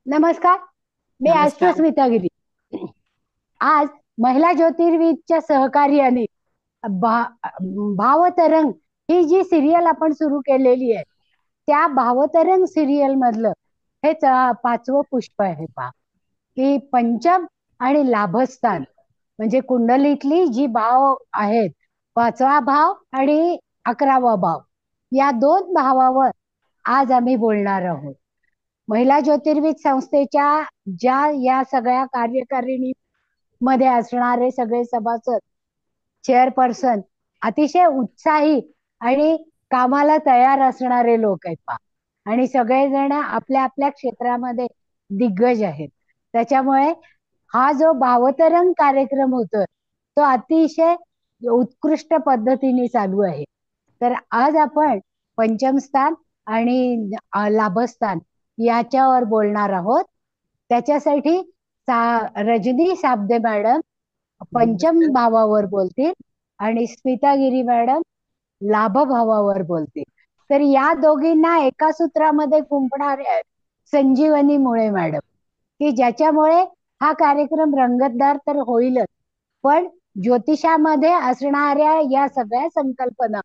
नमस्कार. मी नमस्कार. स्मिता गिरी. आज महिला ज्योतिर्विदच्या सहकार्याने भावतरंग ही जी सिरियल आपण सुरू केलेली आहे, त्या भावतरंग सिरियल मधलं हे पाचवं पुष्प आहे. पहा की पंचम आणि लाभस्थान म्हणजे कुंडलीतली जी भाव आहेत, 5वा भाव आणि 11वा भाव, या 2 भावावर आज आम्ही बोलणार आहोत. महिला ज्योतिर्विद संस्थेच्या ज्या या सगळ्या कार्यकारिणी मध्ये असणारे सगळे सभासद, चेअरपर्सन अतिशय उत्साही आणि कामाला तयार असणारे लोक आहेत पहा. आणि सगळेजण आपल्या आपल्या क्षेत्रामध्ये दिग्गज आहेत. त्याच्यामुळे हा जो भावतरंग कार्यक्रम होतोय तो अतिशय उत्कृष्ट पद्धतीने चालू आहे. तर आज आपण पंचम स्थान आणि लाभस्थान याच्यावर बोलणार आहोत. त्याच्यासाठी रजनी साबदे मॅडम पंचम नमस्कार. भावावर बोलतील आणि स्मिता गिरी मॅडम लाभ भावावर बोलतील. तर या दोघींना एका सूत्रामध्ये गुंफणारे आहेत संजीवनी मुळे मॅडम, की ज्याच्यामुळे हा कार्यक्रम रंगतदार तर होईलच, पण ज्योतिषामध्ये असणाऱ्या या सगळ्या संकल्पना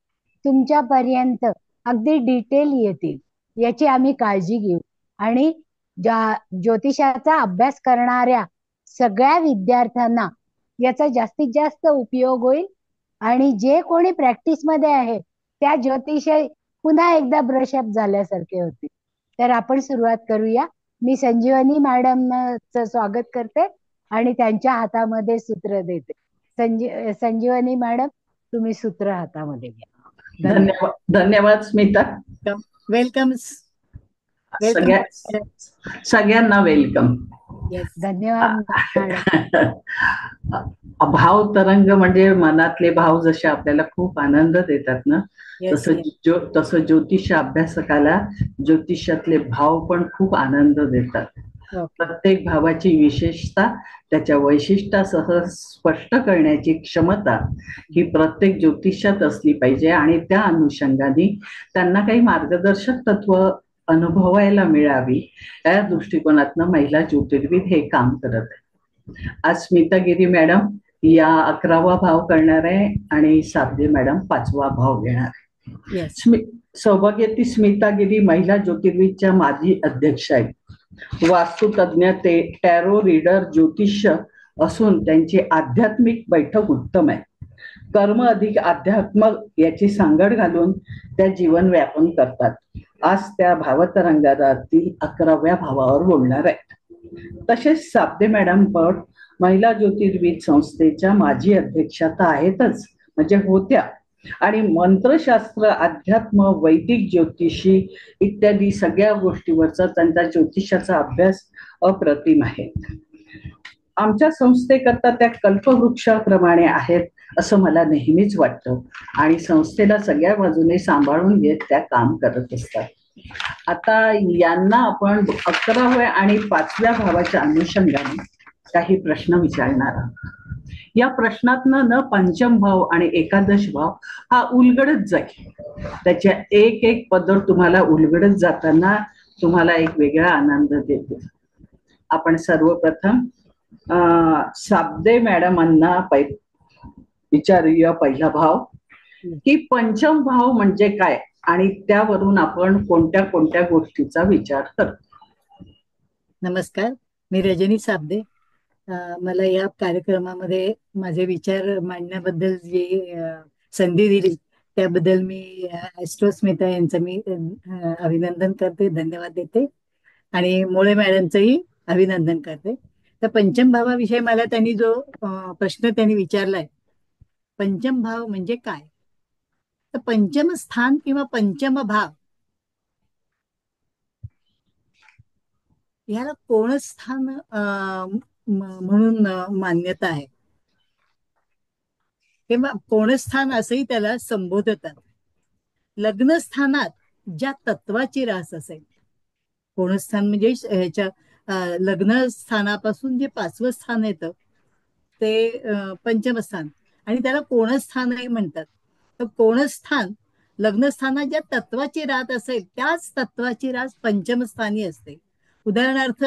तुमच्यापर्यंत अगदी डिटेल येतील याची आम्ही काळजी घेऊ. आणि ज्योतिषाचा अभ्यास करणाऱ्या सगळ्या विद्यार्थ्यांना याचा जास्तीत जास्त उपयोग होईल. आणि जे कोणी प्रॅक्टिस मध्ये आहे त्या ज्योतिष पुन्हा एकदा ब्रशअप झाल्यासारखे होतील. तर आपण सुरुवात करूया. मी संजीवनी मॅडमचं स्वागत करते आणि त्यांच्या हातामध्ये सूत्र देते. संजीवनी मॅडम, तुम्ही सूत्र हातामध्ये घ्या. धन्यवाद. धन्यवाद. धन्यवाद स्मिता. वेलकम. वेलकम. सगळ्या सगळ्यांना वेलकम. धन्यवाद मॅडम. भाव तरंग म्हणजे मनातले भाव जसे आपल्याला खूप आनंद देतात ना, तसं ज्योतिष अभ्यासकाला ज्योतिषातले भाव पण खूप आनंद देतात. प्रत्येक भावाची विशेषता त्याच्या वैशिष्ट्यासह स्पष्ट करण्याची क्षमता ही प्रत्येक ज्योतिषात असली पाहिजे आणि त्या अनुषंगाने त्यांना काही मार्गदर्शक तत्व अनुभवायला मिळावी या दृष्टिकोनातनं महिला ज्योतिर्विद हे काम करत आहे. आज स्मिता गिरी मॅडम या 11वा भाव करणार आहे आणि साबदे मॅडम 5वा भाव घेणार आहे. सौभाग्यवती स्मिता गिरी महिला ज्योतिर्विदच्या माजी अध्यक्ष आहेत. वास्तुतज्ञ ते टॅरो रीडर ज्योतिष्य असून त्यांची आध्यात्मिक बैठक उत्तम आहे. कर्म अधिक अध्यात्म याची सांगड घालून त्या जीवन व्यापन करतात. आज त्या भावतरंगातील 11व्या भावावर बोलणार आहेत. तसेच साबदे मॅडम पण महिला ज्योतिर्विद संस्थेच्या माजी अध्यक्षा तर आहेतच, म्हणजे होत्या, आणि मंत्रशास्त्र, अध्यात्म, वैदिक ज्योतिषी इत्यादी सगळ्या गोष्टीवरचा त्यांचा ज्योतिषाचा अभ्यास अप्रतिम आहे. आमच्या संस्थेकरता त्या कल्पवृक्षाप्रमाणे आहेत असं मला नेहमीच वाटतं आणि संस्थेला सगळ्या बाजूने सांभाळून घेत त्या काम करत असतात. आता यांना आपण 11व्या आणि 5व्या भावाच्या अनुषंगाने काही प्रश्न विचारणार आहोत. या प्रश्नातनं न पंचम भाव आणि एकादश भाव हा उलगडत जाईल. त्याच्या एक एक पदर तुम्हाला उलगडत जाताना तुम्हाला एक वेगळा आनंद देतो. आपण सर्वप्रथम साबदे मॅडमांना विचारूया पहिला भाव, की पंचम भाव म्हणजे काय आणि त्यावरून आपण कोणत्या कोणत्या गोष्टीचा विचार करतो. नमस्कार, मी रजनी साबदे. मला या कार्यक्रमामध्ये माझे विचार मांडण्याबद्दल जी संधी दिली त्याबद्दल मी स्मिता यांचं मी अभिनंदन करते, धन्यवाद देते आणि मोळे मॅडमचंही अभिनंदन करते. तर पंचम भावाविषयी मला त्यांनी जो प्रश्न त्यांनी विचारलाय, पंचम भाव म्हणजे काय, तर पंचम स्थान किंवा पंचम भाव ह्याला कोण स्थान म्हणून मान्यता आहे किंवा कोणस्थान असंही त्याला संबोधतात. लग्नस्थानात ज्या तत्वाची रास असेल, कोणस्थान म्हणजे ह्याच्या लग्न स्थानापासून जे 5वं स्थान येतं ते पंचम स्थान आणि त्याला कोणस्थानही म्हणतात. तर कोणस्थान लग्नस्थानात ज्या तत्वाची रात असेल त्याच तत्वाची रास पंचमस्थानी असते. उदाहरणार्थ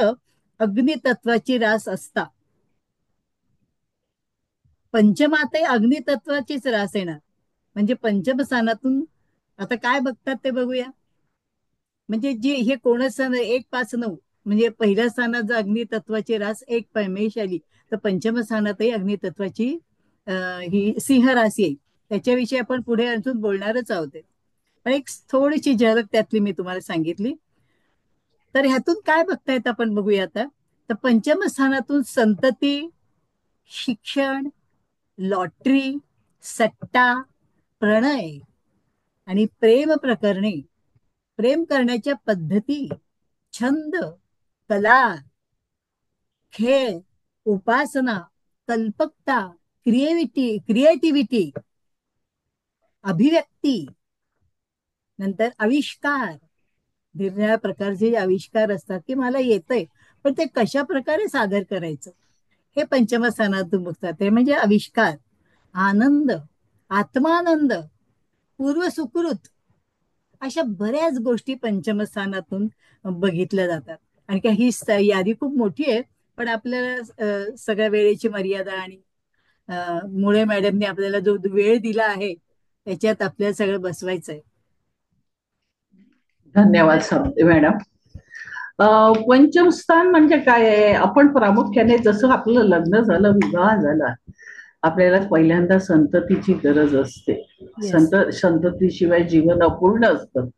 अग्नि तत्वाची रास असता पंचमाते अग्नि तत्वाचीच रास येणार. म्हणजे पंचमस्थानातून आता काय बघतात ते बघूया. म्हणजे जी हे कोणच 1-5-9 म्हणजे पहिल्या स्थानात जर अग्नि तत्वाची रास 1 मेष आली तर पंचम स्थानातही अग्नि तत्वाची ही सिंह रास येईल. त्याच्याविषयी आपण पुढे अजून बोलणारच आहोत. पण एक थोडीशी झलक त्यातली मी तुम्हाला सांगितली. तर ह्यातून काय बघतायत आपण बघूया आता. तर पंचम स्थानातून संतती, शिक्षण, लॉटरी, सट्टा, प्रणय आणि प्रेम प्रकरणे, प्रेम करण्याच्या पद्धती, छंद, कला, खेळ, उपासना, कल्पकता, क्रिएटिव्हिटी, अभिव्यक्ती, नंतर आविष्कार, निरनिराळ्या प्रकारचे जे आविष्कार असतात की मला येतंय पण ते कशा प्रकारे सादर करायचं हे पंचम स्थानातून बघतात. ते म्हणजे आविष्कार, आनंद, आत्मानंद, पूर्व सुकृत, अशा बऱ्याच गोष्टी पंचमस्थानातून बघितल्या जातात. आणि काय ही यादी खूप मोठी आहे पण आपल्याला सगळ्या वेळेची मर्यादा आणि मुळे मॅडमने आपल्याला जो वेळ दिला आहे त्याच्यात आपल्याला सगळं बसवायचं आहे. धन्यवाद समते मॅडम. पंचम स्थान म्हणजे काय आहे. आपण प्रामुख्याने जसं आपलं लग्न झालं, विवाह झाला, आपल्याला पहिल्यांदा संततीची गरज असते. संततीशिवाय जीवन अपूर्ण असतं.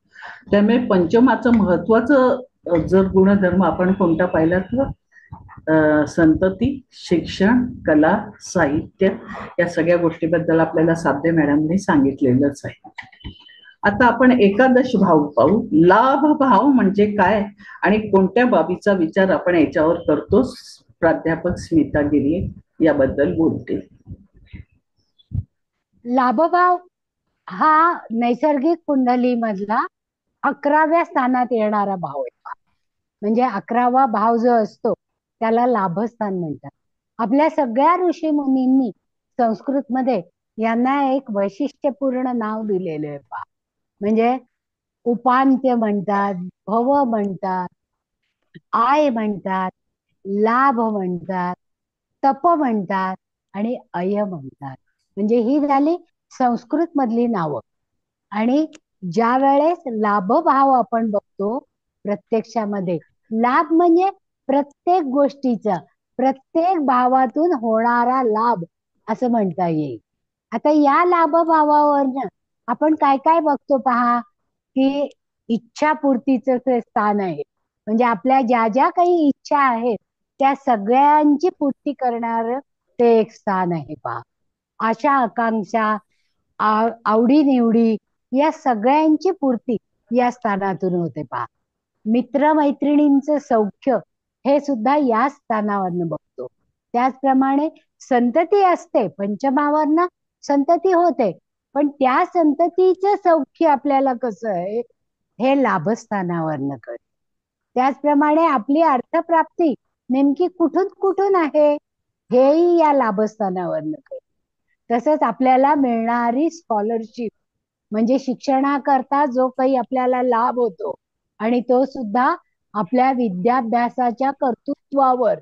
त्यामुळे पंचमाचं महत्वाचं जर गुणधर्म आपण कोणता पाहिला तर संतती, शिक्षण, कला, साहित्य या सगळ्या गोष्टीबद्दल आपल्याला साबदे मॅडमने सांगितलेलंच आहे. आता आपण एकादश भाव पाहू. लाभ भाव म्हणजे काय आणि कोणत्या बाबीचा विचार आपण याच्यावर करतो. प्राध्यापक स्मिता गिरी याबद्दल बोलते. लाभभाव हा नैसर्गिक कुंडली मधला 11व्या स्थानात येणारा भाव आहे. म्हणजे 11वा भाव जो असतो त्याला लाभस्थान म्हणतात. आपल्या सगळ्या ऋषी मुनींनी संस्कृत मध्ये यांना एक वैशिष्ट्यपूर्ण नाव दिलेलं आहे पहा. म्हणजे उपांत्य म्हणतात, भव म्हणतात, आय म्हणतात, लाभ म्हणतात, तप म्हणतात आणि अय म्हणतात. म्हणजे ही झाली संस्कृत मधली नावं. आणि ज्या वेळेस लाभ भाव आपण बघतो प्रत्यक्षामध्ये, लाभ म्हणजे प्रत्येक गोष्टीचा, प्रत्येक भावातून होणारा लाभ असं म्हणता येईल. आता या लाभ भावावरनं आपण काय काय बघतो पहा की इच्छापूर्तीचं ते स्थान आहे. म्हणजे आपल्या ज्या ज्या काही इच्छा आहेत त्या सगळ्यांची पूर्ती करणार ते एक स्थान आहे पहा. आशा आकांक्षा, आवडीनिवडी या सगळ्यांची पूर्ती या स्थानातून होते पहा. मित्रमैत्रिणींचं सौख्य हे सुद्धा या स्थानावरनं बघतो. त्याचप्रमाणे संतती असते, पंचमावरनं संतती होते, पण त्या संततीचं सौख्य आपल्याला कसं आहे हे लाभस्थानावरनं कळतं. त्याचप्रमाणे आपली अर्थप्राप्ती नेमकी कुठून कुठून आहे हेही या लाभस्थानावरनं कळतं. तसंच आपल्याला मिळणारी स्कॉलरशिप म्हणजे शिक्षणाकरता जो काही आपल्याला लाभ होतो आणि तो सुद्धा आपल्या विद्याभ्यासाच्या कर्तृत्वावर,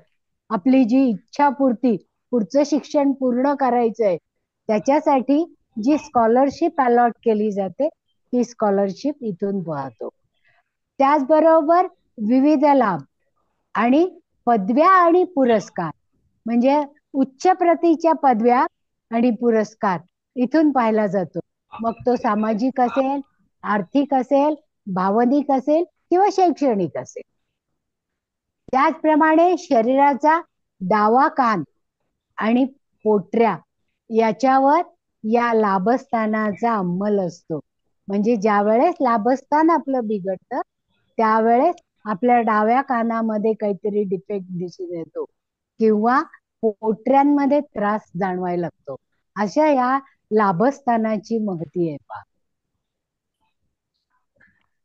आपली जी इच्छापूर्ती, पुढचं शिक्षण पूर्ण करायचंय त्याच्यासाठी जी स्कॉलरशिप अलॉट केली जाते ती स्कॉलरशिप इथून पाहतो. त्याचबरोबर विविध लाभ आणि पदव्या आणि पुरस्कार म्हणजे उच्च प्रतीच्या पदव्या आणि पुरस्कार इथून पाहिला जातो. मग तो सामाजिक असेल, आर्थिक असेल, भावनिक असेल किंवा शैक्षणिक असेल. त्याचप्रमाणे शरीराचा डावा कान आणि पोटऱ्या याच्यावर या लाभस्थानाचा अंमल असतो. म्हणजे ज्या वेळेस लाभस्थान आपलं बिघडतं त्यावेळेस आपल्या डाव्या कानामध्ये काहीतरी डिफेक्ट दिसून येतो किंवा पोटऱ्यांमध्ये त्रास जाणवायला लागतो. अशा या लाभस्थानाची महती आहे पहा.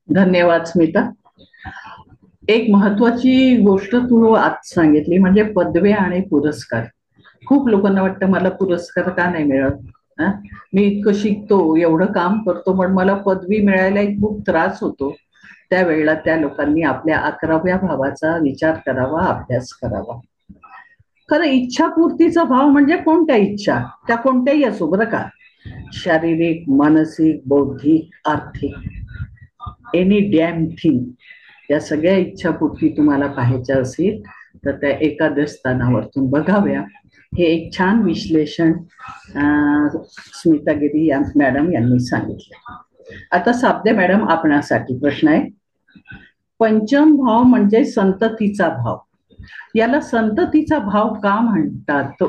धन्यवाद स्मिता. एक महत्वाची गोष्ट तू आज सांगितली म्हणजे पदव्या आणि पुरस्कार. खूप लोकांना वाटतं मला पुरस्कार का नाही मिळत, हा? मी इतकं शिकतो, एवढं काम करतो, पण मला पदवी मिळायला एक खूप त्रास होतो. त्यावेळेला त्या लोकांनी आपल्या 11व्या भावाचा विचार करावा, अभ्यास करावा. खरं इच्छापूर्तीचा भाव म्हणजे कोणत्या इच्छा, त्या कोणत्याही असो बरं का, शारीरिक, मानसिक, बौद्धिक, आर्थिक, एनी डॅम थिंग. या सगळ्या इच्छापूर्ती तुम्हाला पाहायच्या असेल तर त्या एकादश स्थानावरतून बघाव्या. हे एक छान विश्लेषण स्मिता गिरी मॅडम यांनी सांगितलं. आता साबदे मॅडम, आपणासाठी प्रश्न आहे. पंचम भाव म्हणजे संततीचा भाव. याला संततीचा भाव का म्हणतात?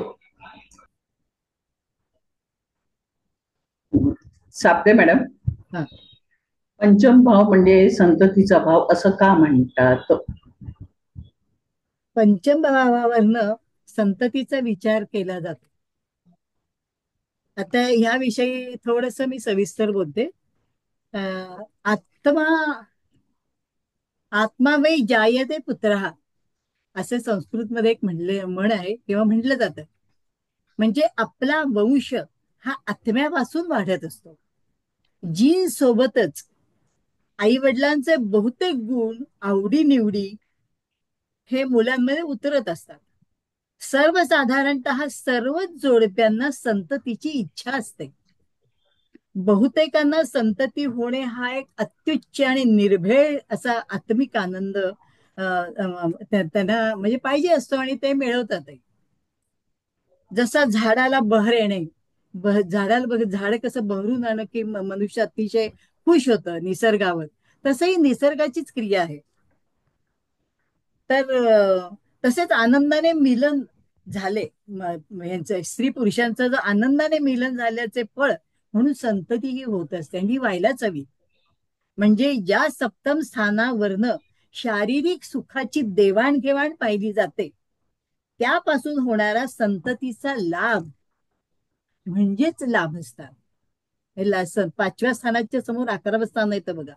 साबदे मॅडम, हा. पंचम भाव म्हणजे संततीचा भाव असं का म्हणतात? पंचम भावावरनं संततीचा विचार केला जातो. आता ह्याविषयी थोडस मी सविस्तर बोलते. आत्मा आत्मा वै जायते पुत्रः असे संस्कृत मध्ये एक म्हण आहे किंवा म्हटलं जातं. म्हणजे आपला वंश हा आत्म्यापासून वाढत असतो. जीन सोबतच आई वडिलांचे बहुतेक गुण, आवडी निवडी हे मुलांमध्ये उतरत असतात. सर्वसाधारणतः सर्वच जोडप्यांना संततीची इच्छा असते. बहुतेकांना संतती होणे हा एक अत्युच्च आणि निर्भेळ असा आत्मिक आनंद त्यांना म्हणजे पाहिजे असतो आणि ते मिळवतात. जसा झाडाला बहर येणे, झाडाला झाड कसं बहरून आलं की मनुष्य अतिशय खुश होतं निसर्गावर, तसंही निसर्गाचीच क्रिया आहे. तर तसेच आनंदाने मिलन झाले, यांचं स्त्री पुरुषांचं जर आनंदाने मिलन झाल्याचे फळ म्हणून संतती ही होत असते आणि ही व्हायलाच हवी. म्हणजे या सप्तम स्थानावरनं शारीरिक सुखाची देवाणघेवाण पाहिली जाते. त्यापासून होणारा संततीचा लाभ म्हणजेच लाभस्थान. 5व्या स्थानाच्या समोर 11वं स्थान येतं बघा,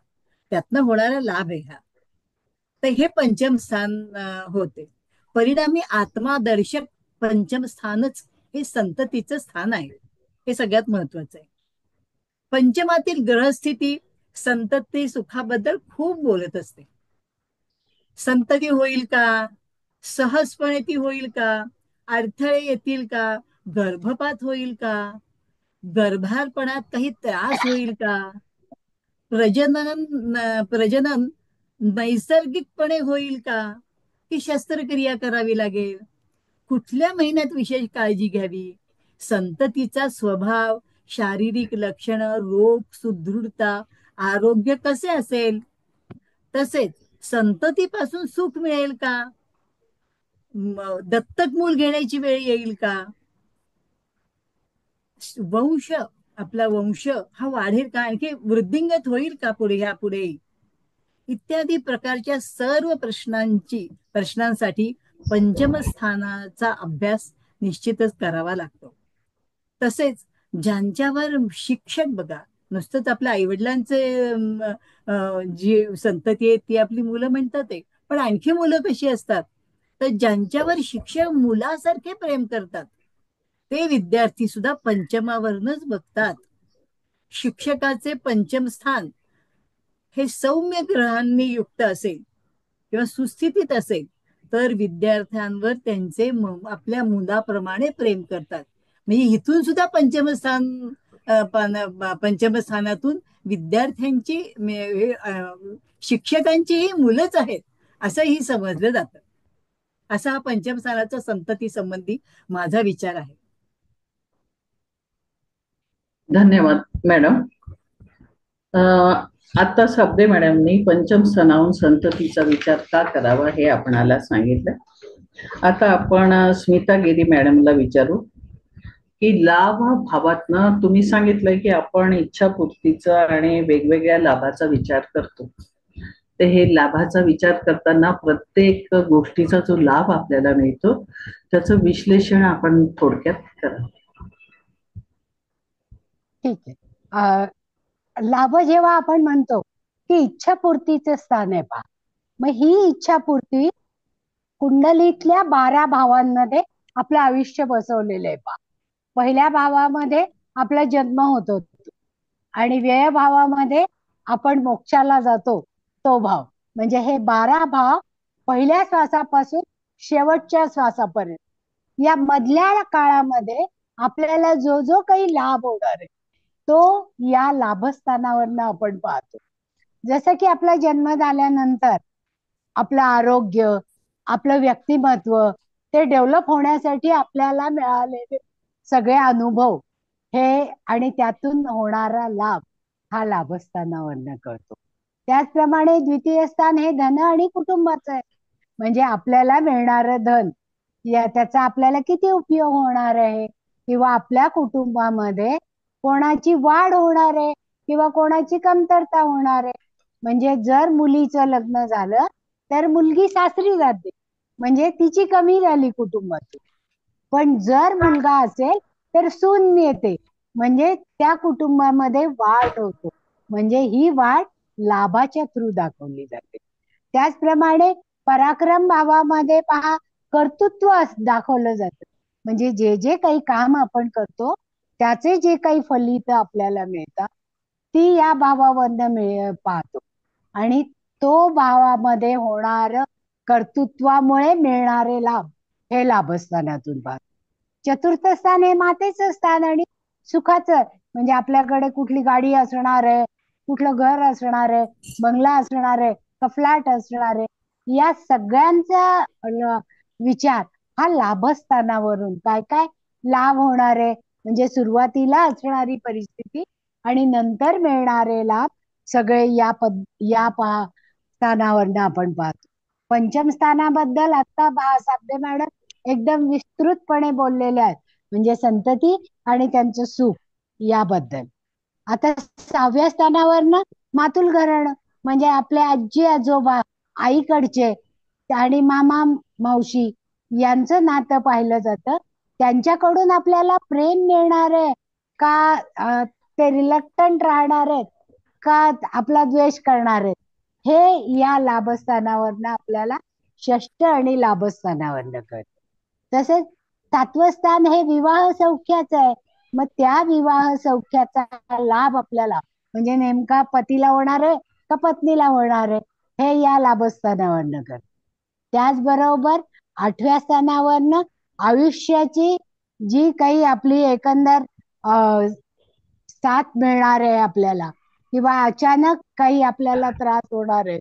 त्यातनं होणारा लाभ आहे हा. तर हे पंचम स्थान होते. परिणामी आत्मादर्शक पंचम स्थानच हे संततीचं स्थान आहे. हे सगळ्यात महत्वाचं आहे. पंचमातील ग्रहस्थिती संतती सुखाबद्दल खूप बोलत असते. संतती होईल का, सहजपणे ती होईल का, अडथळे येतील का, गर्भपात होईल का, गर्भारपणात काही त्रास होईल का, प्रजनन नैसर्गिकपणे होईल का, की शस्त्रक्रिया करावी लागेल, कुठल्या महिन्यात विशेष काळजी घ्यावी, संततीचा स्वभाव, शारीरिक लक्षणं, रोग, सुदृढता, आरोग्य कसे असेल, तसेच संततीपासून सुख मिळेल का, दत्तक मूल घेण्याची वेळ येईल का, वंश आपला वंश हा वाढेल का, आणखी वृद्धिंगत होईल का पुढे ह्या पुढे, इत्यादी प्रकारच्या सर्व प्रश्नांसाठी पंचमस्थानाचा अभ्यास निश्चितच करावा लागतो. तसेच ज्यांच्यावर शिक्षक बघा, नुसतंच आपल्या आईवडिलांचे जी संतती आहे ती आपली मुलं म्हणतात आहे, पण आणखी मुलं कशी असतात, तर ज्यांच्यावर शिक्षक मुलासारखे प्रेम करतात ते विद्यार्थी सुद्धा पंचमावरनच बघतात. शिक्षकाचे पंचम स्थान हे सौम्य ग्रहांनी युक्त असेल किंवा सुस्थितीत असेल तर विद्यार्थ्यांवर त्यांचे आपल्या मुलाप्रमाणे प्रेम करतात. म्हणजे इथून सुद्धा पंचमस्थानातून विद्यार्थ्यांची शिक्षकांचीही मुलंच आहेत असंही समजलं जातं. असा हा पंचमस्थानाचा संतती संबंधी माझा विचार आहे. धन्यवाद मॅडम. आता साबदे मॅडमनी पंचम स्थानाहून संततीचा विचार का करावा हे आपणाला सांगितलं. आता आपण स्मिता गिरी मॅडमला विचारू की लाभ भावातनं तुम्ही सांगितलंय की आपण इच्छापूर्तीचा आणि वेगवेगळ्या लाभाचा विचार करतो. ते हे लाभाचा विचार करताना प्रत्येक गोष्टीचा जो लाभ आपल्याला मिळतो त्याचं विश्लेषण आपण थोडक्यात करा. ठीक आहे. लाभ जेव्हा आपण म्हणतो की इच्छापूर्तीचे स्थान आहे पहा, मग ही इच्छापूर्ती कुंडलीतल्या 12 भावांमध्ये आपलं आयुष्य बसवलेलं आहे पहा. पहिल्या भावामध्ये आपला जन्म होतो आणि व्ययभावामध्ये आपण मोक्षाला जातो तो भाव. म्हणजे हे 12 भाव पहिल्या श्वासापासून शेवटच्या श्वासापर्यंत या मधल्या काळामध्ये आपल्याला जो जो काही लाभ होणार आहे तो या लाभस्थानावरनं आपण पाहतो. जसं की आपला जन्म झाल्यानंतर आपलं आरोग्य, आपलं व्यक्तिमत्व ते डेव्हलप होण्यासाठी आपल्याला मिळालेले सगळे अनुभव हे आणि त्यातून होणारा लाभ हा लाभस्थानावरनं कळतो. त्याचप्रमाणे द्वितीय स्थान हे धन आणि कुटुंबाचं आहे. म्हणजे आपल्याला मिळणारं धन त्याचा आपल्याला किती उपयोग होणार आहे किंवा आपल्या कुटुंबामध्ये कोणाची वाढ होणार आहे किंवा कोणाची कमतरता होणार आहे. म्हणजे जर मुलीचं लग्न झालं तर मुलगी सासरी जाते, म्हणजे तिची कमी झाली कुटुंबातून. पण जर मुलगा असेल तर सून येते, म्हणजे त्या कुटुंबामध्ये वाढ होतो. म्हणजे ही वाढ लाभाच्या थ्रू दाखवली जाते. त्याचप्रमाणे पराक्रम भावामध्ये पहा, कर्तृत्व दाखवलं जातं. म्हणजे जे जे काही काम आपण करतो त्याचे जे काही फलित आपल्याला मिळतात ती या भावावरनं पाहतो. आणि तो भावामध्ये होणार कर्तृत्वामुळे मिळणारे लाभ हे लाभस्थानातून पाहतो. चतुर्थ स्थान हे मातेचं स्थान आणि सुखाचं. म्हणजे आपल्याकडे कुठली गाडी असणार आहे, कुठलं घर असणार आहे, बंगला असणार आहे, का फ्लॅट असणार आहे, या सगळ्यांचा विचार हा लाभस्थानावरून काय काय लाभ होणार आहे म्हणजे सुरुवातीला असणारी परिस्थिती आणि नंतर मिळणारे लाभ सगळे या स्थानावरनं आपण पाहतो. पंचम स्थानाबद्दल आता साबदे मॅडम एकदम विस्तृतपणे बोललेले आहेत, म्हणजे संतती आणि त्यांचं सुख याबद्दल. आता 6व्या स्थानावरनं मातुल घराणं, म्हणजे आपले आजी आजोबा आईकडचे आणि मामा मावशी यांचं नातं पाहिलं जातं. त्यांच्याकडून आपल्याला प्रेम मिळणार आहे का ते रिलक्टंट राहणार आहेत का आपला द्वेष करणार आहेत, हे या लाभस्थानावरनं आपल्याला षष्ठ आणि लाभस्थानावरनं कळतं. तसेच 7वं स्थान हे विवाह सौख्याचं आहे. मग त्या विवाह सौख्याचा लाभ आपल्याला म्हणजे नेमका पतीला होणार आहे का पत्नीला होणार आहे हे या लाभस्थानावरनं कळतं. त्याचबरोबर 8व्या स्थानावरनं आयुष्याची जी काही आपली एकंदर साथ मिळणार आहे आपल्याला किंवा अचानक काही आपल्याला त्रास होणार आहे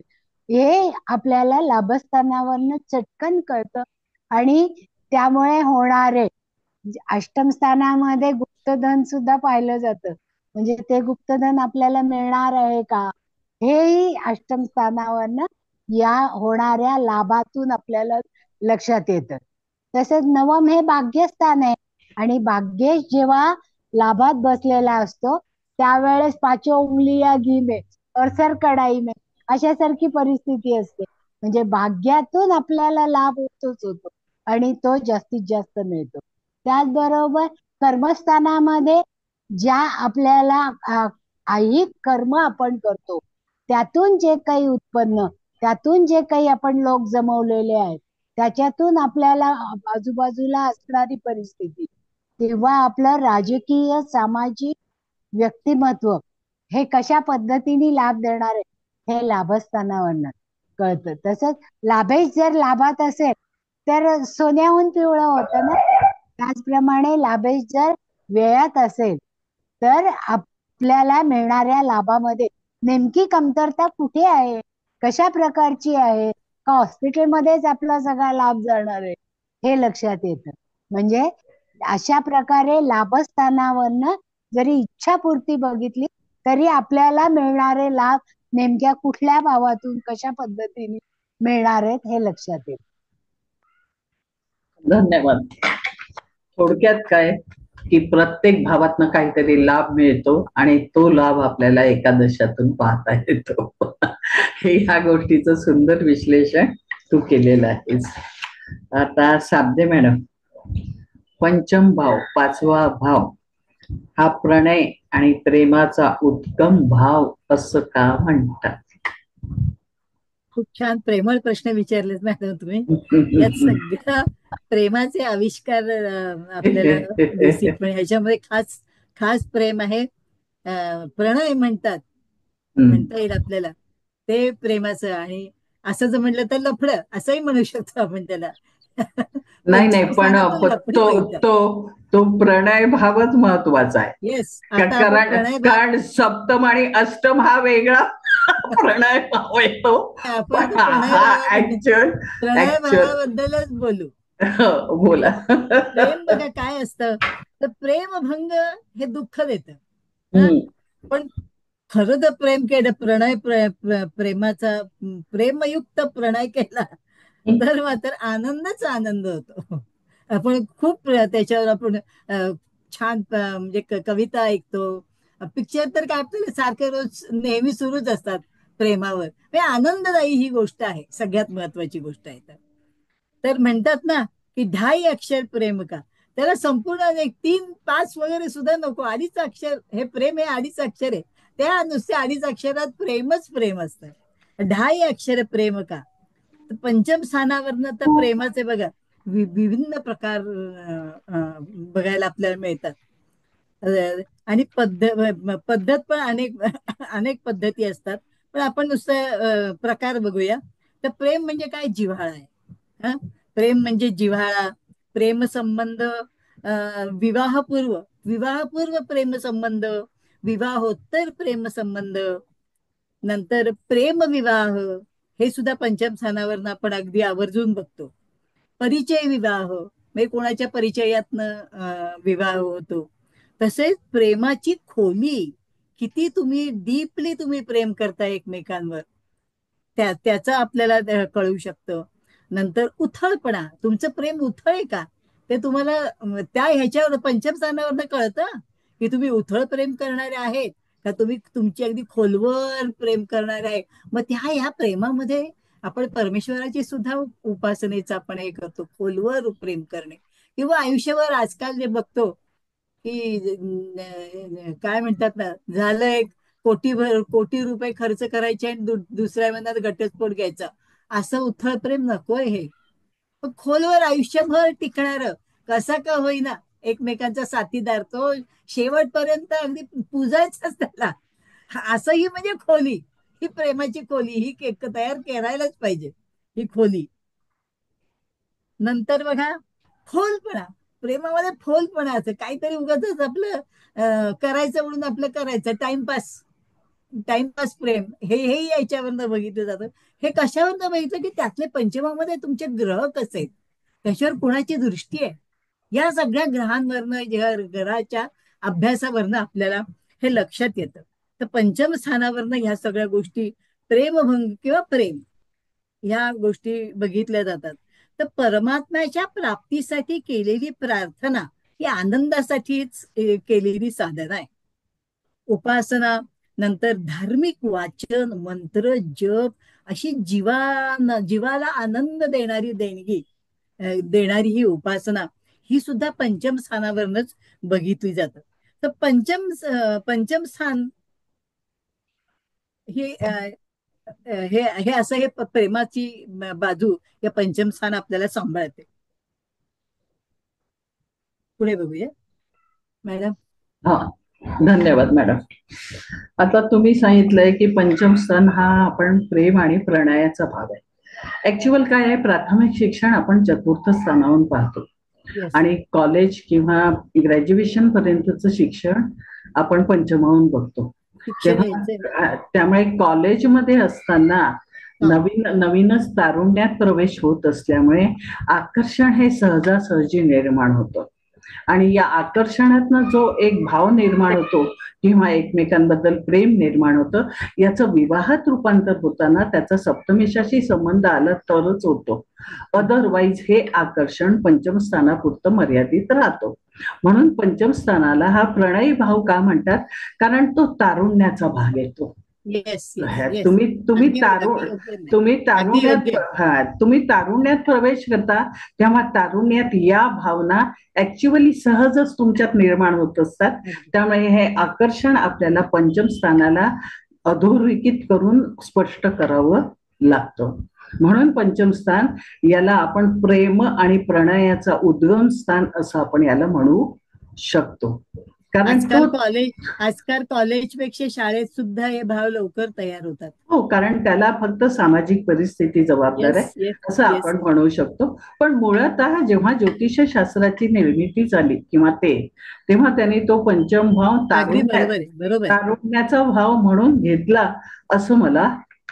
हे आपल्याला लाभस्थानावरनं चटकन कळतं. आणि त्यामुळे होणारे अष्टम स्थानामध्ये गुप्तधन सुद्धा पाहिलं जातं. म्हणजे ते गुप्तधन आपल्याला मिळणार आहे का हेही अष्टम स्थानावरनं या होणाऱ्या लाभातून आपल्याला लक्षात येतं. तसेच 9वं हे भाग्यस्थान आहे आणि भाग्येश जेव्हा लाभात बसलेला असतो त्यावेळेस 5 उंगलिया घी में और सर कढाई में अशासारखी परिस्थिती असते. म्हणजे भाग्यातून आपल्याला लाभ होतोच होतो आणि तो जास्तीत जास्त मिळतो. त्याचबरोबर कर्मस्थानामध्ये ज्या आपल्याला ऐहिक कर्म आपण करतो त्यातून जे काही उत्पन्न, त्यातून जे काही आपण लोक जमवलेले आहेत त्याच्यातून आपल्याला आजूबाजूला असणारी परिस्थिती तेव्हा आपलं राजकीय सामाजिक व्यक्तिमत्व हे कशा पद्धतीने लाभ देणार आहे हे लाभस्थानावरनं कळतं. तसंच लाभेश जर लाभात असेल तर सोन्याहून पिवळं होतं ना, त्याचप्रमाणे लाभेश जर व्ययात असेल तर आपल्याला मिळणाऱ्या लाभामध्ये नेमकी कमतरता कुठे आहे, कशा प्रकारची आहे, का हॉस्पिटलमध्येच आपला सगळा लाभ जाणार आहे हे लक्षात येतं. म्हणजे अशा प्रकारे लाभस्थानावरनं जरी इच्छापूर्ती बघितली तरी आपल्याला मिळणारे लाभ नेमक्या कुठल्या भावातून कशा पद्धतीने मिळणार आहेत हे लक्षात येतं. धन्यवाद. थोडक्यात काय की प्रत्येक भावातनं काहीतरी लाभ मिळतो आणि तो लाभ आपल्याला एकादशातून पाहता येतो. हे ह्या गोष्टीचं सुंदर विश्लेषण तू केलेलं आहेस. आता साबदे मॅडम, पंचम भाव 5वा भाव हा प्रणय आणि प्रेमाचा उत्तम भाव असं का म्हणतात? खूप छान प्रेमळ प्रश्न विचारलेत मॅडम तुम्ही. यात सगळ्या प्रेमाचे आविष्कार आपल्याला दिसतील, पण ह्याच्यामध्ये खास खास प्रेम आहे, प्रणय म्हणतात, म्हणता येईल आपल्याला ते प्रेमाचं. आणि असं जर म्हटलं तर लफडं असंही म्हणू शकतो आपण त्याला. नाही नाही, पंचम पण स्थानातून लफडी तो मिळतात. तो तो प्रणय भावच महत्वाचा आहे. येस, आता आपण कारण प्रणय भाव, कारण सप्तम आणि अष्टम हा वेगळा प्रणय भाव येतो. आपण पण आता हा प्रणय ऍक्च्युअल भावाबद्दलच बोलू. बोला. प्रेम बघा काय असतं, तर प्रेमभंग हे दुःख देतं. हा, हम्म. पण खरं तर प्रेम केलं, प्रेमाचा प्रेमयुक्त प्रणय केला तर मात्र आनंदच आनंद होतो. आपण खूप त्याच्यावर आपण छान म्हणजे कविता ऐकतो, पिक्चर तर काय आपल्याला सारखे रोज नेहमी सुरूच असतात प्रेमावर. म्हणजे आनंददायी ही गोष्ट आहे, सगळ्यात महत्वाची गोष्ट आहे. तर म्हणतात ना की 2.5 अक्षर प्रेम का, त्याला संपूर्ण एक 3-5 वगैरे सुद्धा नको, 2.5 अक्षर हे प्रेम, हे 2.5 अक्षर आहे. त्या नुसत्या 2.5 अक्षरात प्रेमच प्रेम असतं. 2.5 अक्षर प्रेम का. पंचम स्थानावरनं तर प्रेमाचे बघा विभिन्न प्रकार बघायला आपल्याला मिळतात. आणि पद्धत पण अनेक अनेक पद्धती असतात. पण आपण नुसतं प्रकार बघूया. तर प्रेम म्हणजे काय, जिव्हाळा आहे. हा, प्रेम म्हणजे जिव्हाळा, प्रेमसंबंध, विवाहपूर्व विवाहपूर्व प्रेमसंबंध, विवाहोत्तर प्रेमसंबंध, नंतर प्रेमविवाह, हे सुद्धा पंचम स्थानावरनं आपण अगदी आवर्जून बघतो. परिचय विवाह, म्हणजे कोणाच्या परिचयातनं विवाह होतो. तसेच प्रेमाची खोली, किती तुम्ही डीपली तुम्ही प्रेम करता एकमेकांवर, त्याचं आपल्याला कळू शकतं. नंतर उथळपणा, तुमचं प्रेम उथळ आहे का, ते तुम्हाला त्या ह्याच्यावर पंचम स्थानावरनं कळतं की तुम्ही उथळ प्रेम करणारे आहेत का, तुम्ही तुमची अगदी खोलवर प्रेम करणारे आहे. मग त्या ह्या प्रेमामध्ये आपण परमेश्वराची सुद्धा उपासनेचा आपण हे करतो, खोलवर प्रेम करणे. किंवा आयुष्यभर आजकाल जे बघतो की काय म्हणतात ना, झालं एक कोटी रुपये खर्च करायचे आणि दुसऱ्या महिन्यात घटस्फोट घ्यायचा, असं उथळ प्रेम नकोय हे. पण खोलवर आयुष्यभर टिकणार, कसा का होईना एकमेकांचा साथीदार, तो शेवटपर्यंत अगदी पूजायचाच त्याला, असंही म्हणजे खोली, ही प्रेमाची खोली, ही तयार करायलाच पाहिजे ही खोली. नंतर बघा फोलपणा, प्रेमामध्ये फोलपणा असं काहीतरी उगाच आपलं करायचं म्हणून आपलं करायचं, टाइमपास प्रेम, हे याच्यावरनं बघितलं जातं. हे कशावरनं बघितलं की त्यातले पंचमामध्ये तुमचे ग्रह कसे आहेत, त्याच्यावर कुणाची दृष्टी आहे, या सगळ्या ग्रहांवरनं, ग्रहाच्या अभ्यासावरनं आपल्याला हे लक्षात येतं. तर पंचम स्थानावरनं ह्या सगळ्या गोष्टी, प्रेमभंग किंवा प्रेम, ह्या गोष्टी बघितल्या जातात. तर परमात्म्याच्या प्राप्तीसाठी केलेली प्रार्थना ही आनंदासाठीच केलेली साधना आहे. उपासना, नंतर धार्मिक वाचन, मंत्र जप, अशी जीवाला आनंद देणारी देणगी देणारी ही उपासना, ही सुद्धा पंचम स्थानावरनच बघितली जातं. तर पंचम स्थान हे हे हे असं हे प्रेमाची बाजू या पंचम स्थान आपल्याला सांभाळते. पुढे बघूया मॅडम. हा, धन्यवाद मॅडम. आता तुम्ही सांगितलंय की पंचम स्थान हा आपण प्रेम आणि प्रणयाचा भाग आहे. ऍक्च्युअल काय आहे, प्राथमिक शिक्षण आपण चतुर्थ स्थानावरून पाहतो आणि कॉलेज किंवा ग्रॅज्युएशन पर्यंतचं शिक्षण आपण पंचमावून बघतो. त्यामुळे कॉलेजमध्ये असताना नवीनच तारुण्यात प्रवेश होत असल्यामुळे आकर्षण हे सहजासहजी निर्माण होतं आणि या आकर्षणातनं जो एक भाव निर्माण होतो किंवा एकमेकांबद्दल प्रेम निर्माण होतं, याचं विवाहात रूपांतर होताना त्याचा सप्तमेशाशी संबंध आला तरच होतो. अदरवाईज हे आकर्षण पंचम स्थानापुरतं मर्यादित राहतो. म्हणून पंचम स्थानाला हा प्रणयी भाव का म्हणतात, कारण तो तारुण्याचा भाग येतो. तुम्ही तारुण्यात प्रवेश करता तेव्हा तारुण्यात या भावना ऍक्च्युअली सहजच तुमच्यात निर्माण होत असतात. त्यामुळे हे आकर्षण आपल्याला पंचम स्थानाला अधोरेखित करून स्पष्ट करावं लागतं. म्हणून पंचम स्थान याला आपण प्रेम आणि प्रणयाचा उद्गम स्थान असं आपण याला म्हणू शकतो. कारण आजकाल कॉलेजपेक्षा शाळेत सुद्धा हे भाव लवकर तयार होतात. हो, कारण त्याला फक्त सामाजिक परिस्थिती जबाबदार आहे येस येस असं येस. आपण म्हणू शकतो. पण मुळतः जेव्हा ज्योतिषशास्त्राची निर्मिती झाली किंवा तेव्हा त्यांनी तो पंचम भाव अगदी बरोबर आहे, बरोबर आहे. तारुण्याचा भाव म्हणून घेतला असं मला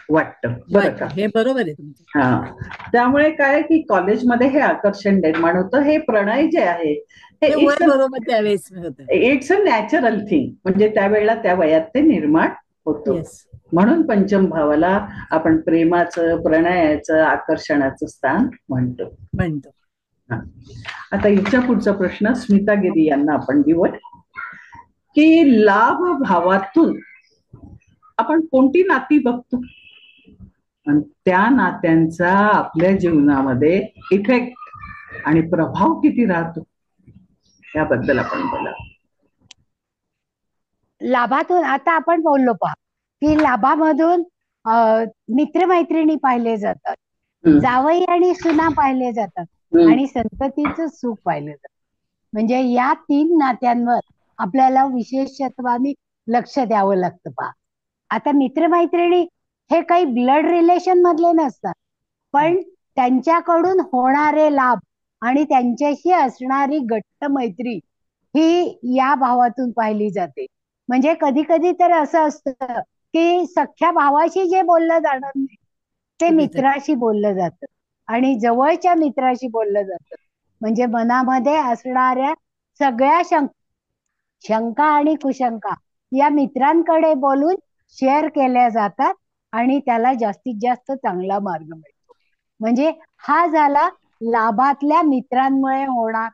वाटतं, बरं का. हे बरोबर आहे तुमचं. हा, त्यामुळे काय की कॉलेजमध्ये हे आकर्षण निर्माण होतं. हे प्रणय जे आहे ते वय बरोबर त्यावेळेस होतं. इट्स अ नॅचरल थिंग, म्हणजे त्यावेळेला त्या वयात ते निर्माण होतं. येस. म्हणून पंचम भावाला आपण प्रेमाचं, प्रणयाचं, आकर्षणाचं स्थान म्हणतो. आता इच्छा पुढचा प्रश्न स्मिता गिरी यांना आपण देऊ की लाभ भावातून आपण कोणती नाती बघतो आणि त्या नात्यांचा आपल्या जीवनामध्ये इफेक्ट आणि प्रभाव किती राहतो याबद्दल आपण बोला. लाभातून आता आपण बोललो पहा की लाभामधून मित्रमैत्रिणी पाहिले जातात, जावई आणि सुना पाहिले जातात आणि संततीचं सुख पाहिलं जातं. म्हणजे या 3 नात्यांवर आपल्याला विशेषत्वाने लक्ष द्यावं लागतं पहा. आता मित्रमैत्रिणी हे काही ब्लड रिलेशन मधले नसतात, पण त्यांच्याकडून होणारे लाभ आणि त्यांच्याशी असणारी घट्ट मैत्री ही या भावातून पाहिली जाते. म्हणजे कधी कधी तर असं असतं की सख्या भावाशी जे बोललं जाणार नाही ते मित्राशी बोललं जातं आणि जवळच्या मित्राशी बोललं जातं. म्हणजे मनामध्ये असणाऱ्या सगळ्या शंका आणि कुशंका या मित्रांकडे बोलून शेअर केल्या जातात आणि त्याला जास्तीत जास्त चांगला मार्ग मिळतो. म्हणजे हा झाला लाभातल्या मित्रांमुळे होणार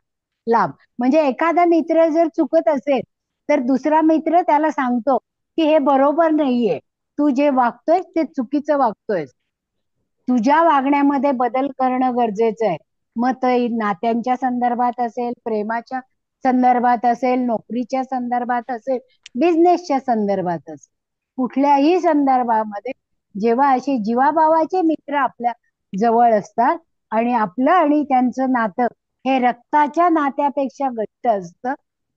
लाभ. म्हणजे एखादा मित्र जर चुकत असेल तर दुसरा मित्र त्याला सांगतो की हे बरोबर नाहीये, तू जे वागतोय ते चुकीचं वागतोय, तुझ्या वागण्यामध्ये बदल करणं गरजेचं आहे. मग ते नात्यांच्या संदर्भात असेल, प्रेमाच्या संदर्भात असेल, नोकरीच्या संदर्भात असेल, बिझनेसच्या संदर्भात असेल, कुठल्याही संदर्भामध्ये जेव्हा असे जीवाभावाचे मित्र आपल्या जवळ असतात आणि आपलं आणि त्यांचं नातं हे रक्ताच्या नात्यापेक्षा घट्ट असतं,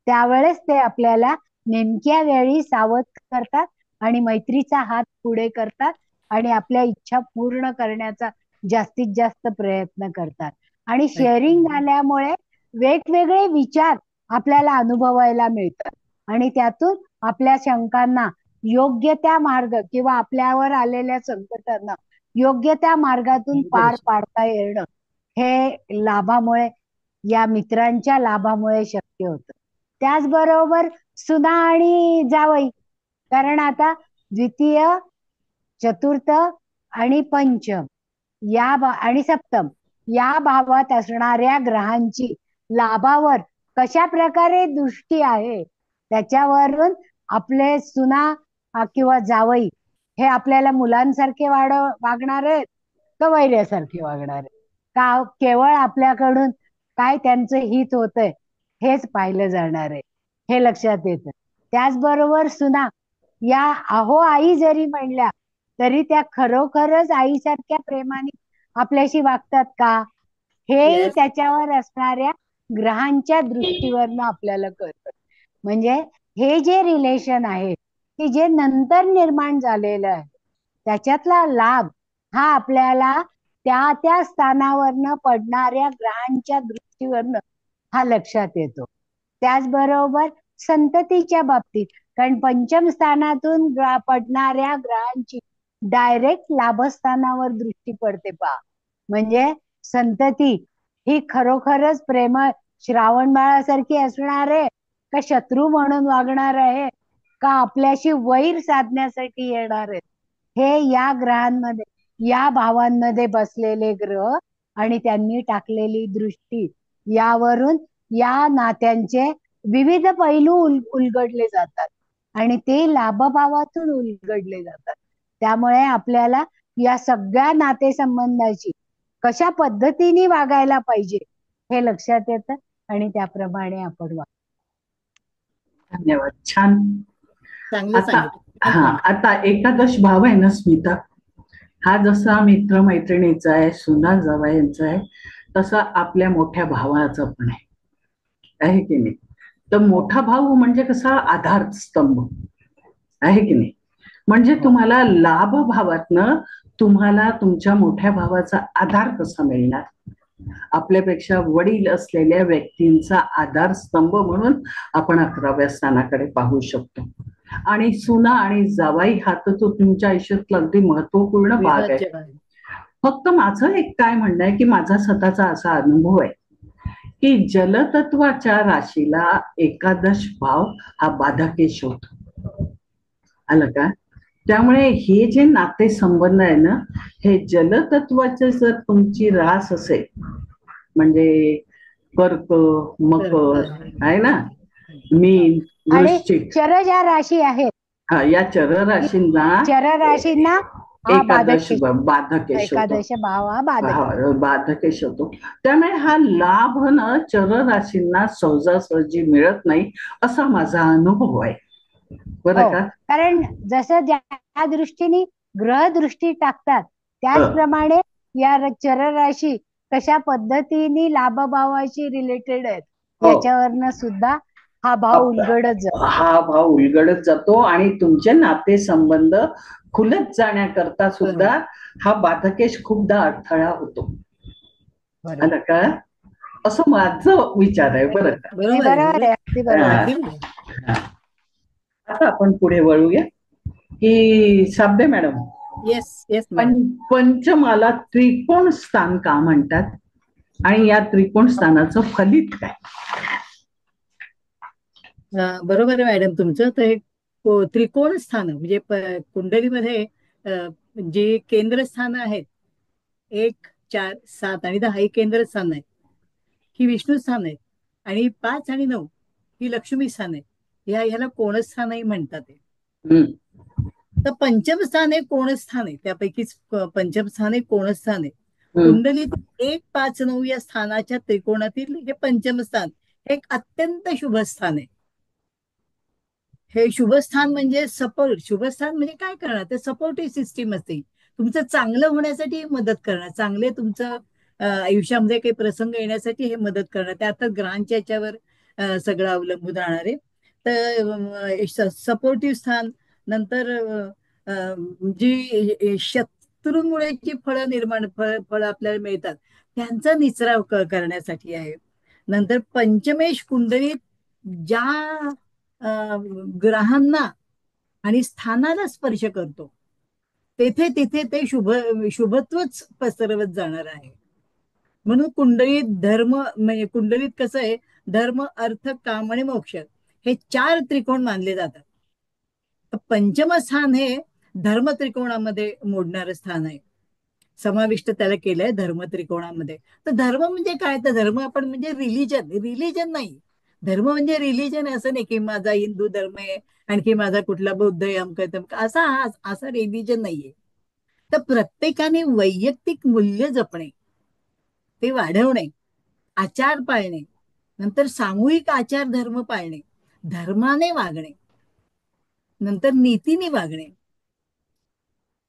त्यावेळेस ते आपल्याला नेमक्या वेळी सावध करतात आणि मैत्रीचा हात पुढे करतात आणि आपल्या इच्छा पूर्ण करण्याचा जास्तीत जास्त प्रयत्न करतात. आणि शेअरिंग झाल्यामुळे वेगवेगळे विचार आपल्याला अनुभवायला मिळतात आणि त्यातून आपल्या शंकांना योग्य त्या मार्ग किंवा आपल्यावर आलेल्या संकटांना योग्य त्या मार्गातून पार पाडता येणं हे लाभामुळे, या मित्रांच्या लाभामुळे शक्य होतं. त्याचबरोबर सुना आणि जावई, कारण आता द्वितीय, चतुर्थ आणि पंचम आणि सप्तम या भावात असणाऱ्या ग्रहांची लाभावर कशा प्रकारे दृष्टी आहे त्याच्यावरून आपले सुना किंवा जावई हे आपल्याला मुलांसारखे वागणार आहेत का वैर्यासारखे वागणार आहेत, का केवळ आपल्याकडून काय त्यांचं हित होतंय हेच पाहिलं जाणार आहे, हे लक्षात येतं. त्याचबरोबर सुना या अहो आई जरी म्हणल्या तरी त्या खरोखरच आईसारख्या प्रेमाने आपल्याशी वागतात का, हे त्याच्यावर असणाऱ्या ग्रहांच्या दृष्टीवरनं आपल्याला कळतं. म्हणजे हे जे रिलेशन आहे की जे नंतर निर्माण झालेलं आहे त्याच्यातला लाभ हा आपल्याला त्या त्या स्थानावरनं पडणाऱ्या ग्रहांच्या दृष्टीवरनं हा लक्षात येतो. त्याचबरोबर संततीच्या बाबतीत, कारण पंचम स्थानातून पडणाऱ्या ग्रहांची डायरेक्ट लाभस्थानावर दृष्टी पडते पहा. म्हणजे संतती ही खरोखरच प्रेमळ श्रावण बाळासारखी असणार आहे का शत्रू म्हणून वागणार आहे का आपल्याशी वैर साधण्यासाठी येणार आहेत, हे या ग्रहांमध्ये, या भावांमध्ये बसलेले ग्रह आणि त्यांनी टाकलेली दृष्टी यावरून या नात्यांचे विविध पैलू उलगडले जातात आणि ते लाभभावातून उलगडले जातात. त्यामुळे आपल्याला या सगळ्या नातेसंबंधाची कशा पद्धतीने वागायला पाहिजे हे लक्षात येतं आणि त्याप्रमाणे आपण वागतो. धन्यवाद, छान. आता एकादश भाव आहे ना स्मिता, हा जसा मित्र मैत्रिणीचा आहे, सुना जावयांचा आहे, तसा आपल्या मोठ्या भावाचा पण आहे की नाही. तर मोठा भाऊ म्हणजे कसा आधारस्तंभ आहे की नाही. म्हणजे तुम्हाला लाभ भावातनं तुम्हाला तुमच्या मोठ्या भावाचा आधार कसा मिळणार, आपल्यापेक्षा वडील असलेल्या व्यक्तींचा आधारस्तंभ म्हणून आपण 11व्या स्थानाकडे पाहू शकतो. आणि सुना आणि जावाई हा तर तो तुमच्या आयुष्यातला अगदी महत्वपूर्ण भाग आहे. फक्त माझं एक काय म्हणणं आहे की माझा स्वतःचा असा अनुभव आहे की जलतत्वाच्या राशीला एकादश भाव हा बाधकेश होतो. आलं का? त्यामुळे हे जे नातेसंबंध आहे ना, हे जलतत्वाचे जर तुमची रास असेल म्हणजे कर्क, मकर आहे ना, मीन, आणि वृश्चिक, चर ज्या राशी आहेत या चर राशींना हा एकादश बाधकेश होतो. एकादश भाव हा बाधकेश होतो. त्यामुळे हा लाभ न चर राशींना सहजासहजी मिळत नाही असा माझा अनुभव आहे. बरं का? कारण जसं ज्या दृष्टीने ग्रह दृष्टी टाकतात त्याचप्रमाणे या चर राशी कशा पद्धतीने लाभभावाशी रिलेटेड आहेत याच्यावरनं सुद्धा हा भाव उलगडत जातो आणि तुमचे नातेसंबंध खुलत जाण्याकरता सुद्धा हा बाधकेश खूपदा अडथळा होतो. आलं का? असं माझं विचार आहे. बरं का? बरोबर आहे. आता आपण पुढे वळूया की साबदे मॅडम, पंचमाला त्रिकोण स्थान का म्हणतात आणि या त्रिकोण स्थानाचं फलित काय? बरोबर आहे मॅडम तुमचं. तर त्रिकोण स्थान म्हणजे कुंडलीमध्ये जी केंद्रस्थान आहेत 1, 4, 7 आणि 10 ही केंद्रस्थान आहेत, ही विष्णू स्थान आहेत. आणि 5 आणि 9 ही लक्ष्मी स्थान आहे. ह्याला कोणस्थानही म्हणतात. तर पंचम स्थान हे कोणस्थान आहे, त्यापैकीच पंचम स्थान हे कोणस्थान आहे. कुंडलीत 1, 5, 9 या स्थानाच्या त्रिकोणातील हे पंचम स्थान हे एक अत्यंत शुभ स्थान आहे. हे शुभस्थान म्हणजे शुभस्थान म्हणजे काय करणार, ते सपोर्टिव्ह सिस्टीम असते. तुमचं चांगलं होण्यासाठी मदत करणार, चांगले तुमचं आयुष्यामध्ये काही प्रसंग येण्यासाठी हे मदत करणार. ते आता ग्रहांच्या याच्यावर सगळं अवलंबून राहणार आहे. तर सपोर्टिव्ह स्थान नंतर जी शत्रूंमुळे जी फळं आपल्याला मिळतात त्यांचा निचराव करण्यासाठी आहे. नंतर पंचमेश कुंडलीत ज्या ग्रहांना आणि स्थानाला स्पर्श करतो तेथे ते शुभत्वच पसरवत जाणार आहे. म्हणून कुंडलीत धर्म म्हणजे कुंडलीत कसं आहे, धर्म, अर्थ, काम आणि मोक्ष हे 4 त्रिकोण मानले जातात. पंचम स्थान हे धर्म त्रिकोणामध्ये मोडणारं स्थान आहे, समाविष्ट त्याला केलंय धर्म त्रिकोणामध्ये. तर धर्म म्हणजे काय, तर धर्म आपण म्हणजे रिलिजन नाही. धर्म म्हणजे रिलिजन असं नाही की माझा हिंदू धर्म आहे आणखी माझा कुठला बौद्ध आहे अमक असा रिलिजन नाहीये. तर प्रत्येकाने वैयक्तिक मूल्य जपणे, ते वाढवणे, आचार पाळणे, नंतर सामूहिक आचार धर्म पाळणे, धर्माने वागणे, नंतर नीतीने वागणे,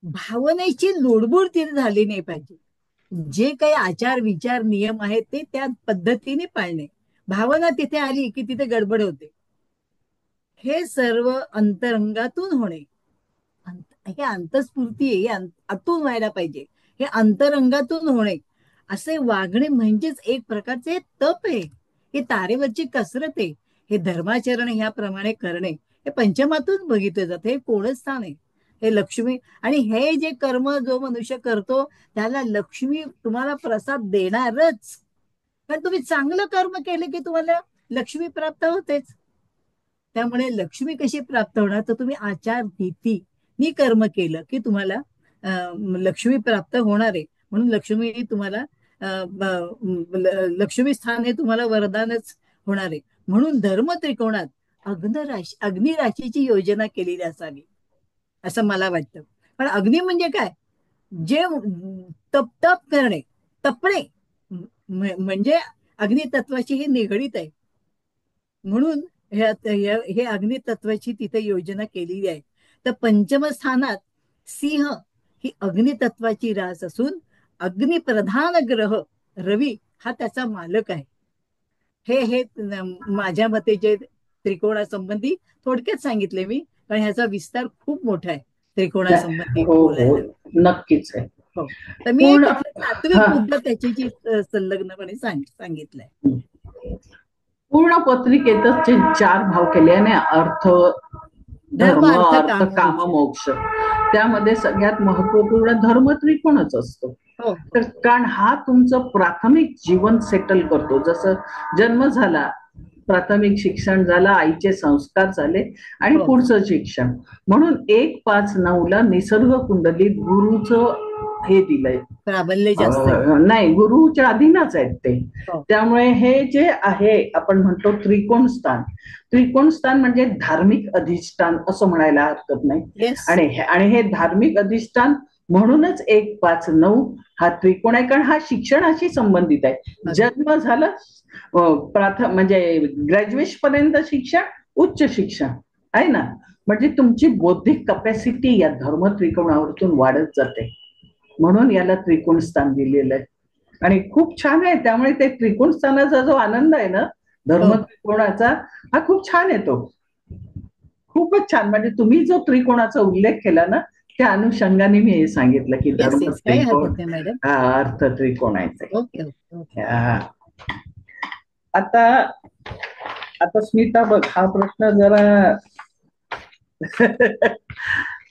भावनेची लोडबोड तिथे झाली नाही पाहिजे. जे काही आचार विचार नियम आहेत ते त्या पद्धतीने पाळणे. भावना तिथे आली की तिथे गडबड होते. हे सर्व अंतरंगातून होणे, हे अंतस्फूर्ती आहे, हे आतून व्हायला पाहिजे. हे अंतरंगातून होणे, असे वागणे म्हणजेच एक प्रकारचे तप आहे. हे तारेवरची कसरत आहे. हे धर्माचरण ह्याप्रमाणे करणे हे पंचमातून बघितलं जातं. हे कोणस्थान आहे, हे लक्ष्मी. आणि हे जे कर्म जो मनुष्य करतो त्याला लक्ष्मी तुम्हाला प्रसाद देणारच. कारण तुम्ही चांगलं कर्म केले की तुम्हाला लक्ष्मी प्राप्त होतेच. त्यामुळे लक्ष्मी कशी प्राप्त होणार, तर तुम्ही आचार नीती कर्म केलं की तुम्हाला लक्ष्मी प्राप्त होणार आहे. म्हणून लक्ष्मी तुम्हाला लक्ष्मी स्थान हे तुम्हाला वरदानच होणार आहे. म्हणून धर्म त्रिकोणात अग्नी राशीची योजना केलेली असावी असं मला वाटतं. पण अग्नी म्हणजे काय, जे तप करणे, तपणे म्हणजे अग्नी तत्वाची हे निगडीत आहे. म्हणून हे अग्नि तत्वाची तिथे योजना केलेली आहे. तर पंचम स्थानात सिंह ही अग्नि तत्वाची रास असून अग्निप्रधान ग्रह रवी हा त्याचा मालक आहे. हे माझ्या मते जे त्रिकोणासंबंधी थोडक्यात सांगितले मी, कारण ह्याचा विस्तार खूप मोठा आहे त्रिकोणासंबंधी हो हो, बोलायला. नक्कीच आहे. हो, तर मी पूर्ण त्यातला सात्विक हा मुद्दा त्याच्याशी संलग्नपणे सांगितलाय. पूर्ण पत्रिकेतच जे 4 भाव केले आणि अर्थ, धर्म, धर्म, अर्थ, अर्थ, काम, काम, मोक्ष. मोक्ष, त्यामध्ये सगळ्यात महत्वपूर्ण धर्म त्रिकोणच असतो. हो तर कारण हा तुमचं प्राथमिक जीवन सेटल करतो. जसं जन्म झाला, प्राथमिक शिक्षण झालं, आईचे संस्कार झाले आणि हो, पुढचं शिक्षण. म्हणून 1-5-9ला निसर्ग कुंडलीत गुरुचं हे दिलंय. प्राबल्य जास्त आहे. नाही, गुरुच्या अधीनच आहेत ते. हो, त्यामुळे हे जे आहे आपण म्हणतो त्रिकोण स्थान, त्रिकोण स्थान म्हणजे धार्मिक अधिष्ठान असं म्हणायला हरकत नाही. येस, आणि हे धार्मिक अधिष्ठान म्हणूनच 1-5-9 हा त्रिकोण आहे, कारण हा शिक्षणाशी संबंधित आहे. जन्म झालं, प्राथमिक म्हणजे ग्रॅज्युएशन पर्यंत शिक्षण, उच्च शिक्षण आहे ना, म्हणजे तुमची बौद्धिक कपॅसिटी या धर्म त्रिकोणावरतून वाढत जाते. म्हणून याला त्रिकोण स्थान दिलेलं आहे आणि खूप छान आहे. त्यामुळे ते त्रिकोण स्थानाचा जो आनंद आहे ना, धर्म हो, त्रिकोणाचा, हा खूप छान येतो. खूपच छान. म्हणजे तुम्ही जो त्रिकोणाचा उल्लेख केला ना, त्या अनुषंगाने मी हे सांगितलं की येस, धर्म येस, काही त्रिकोण, हरकत नाही मॅडम. हा अर्थ त्रिकोण आहे. Okay, okay, okay. आता आता स्मिता बघ, हा प्रश्न जरा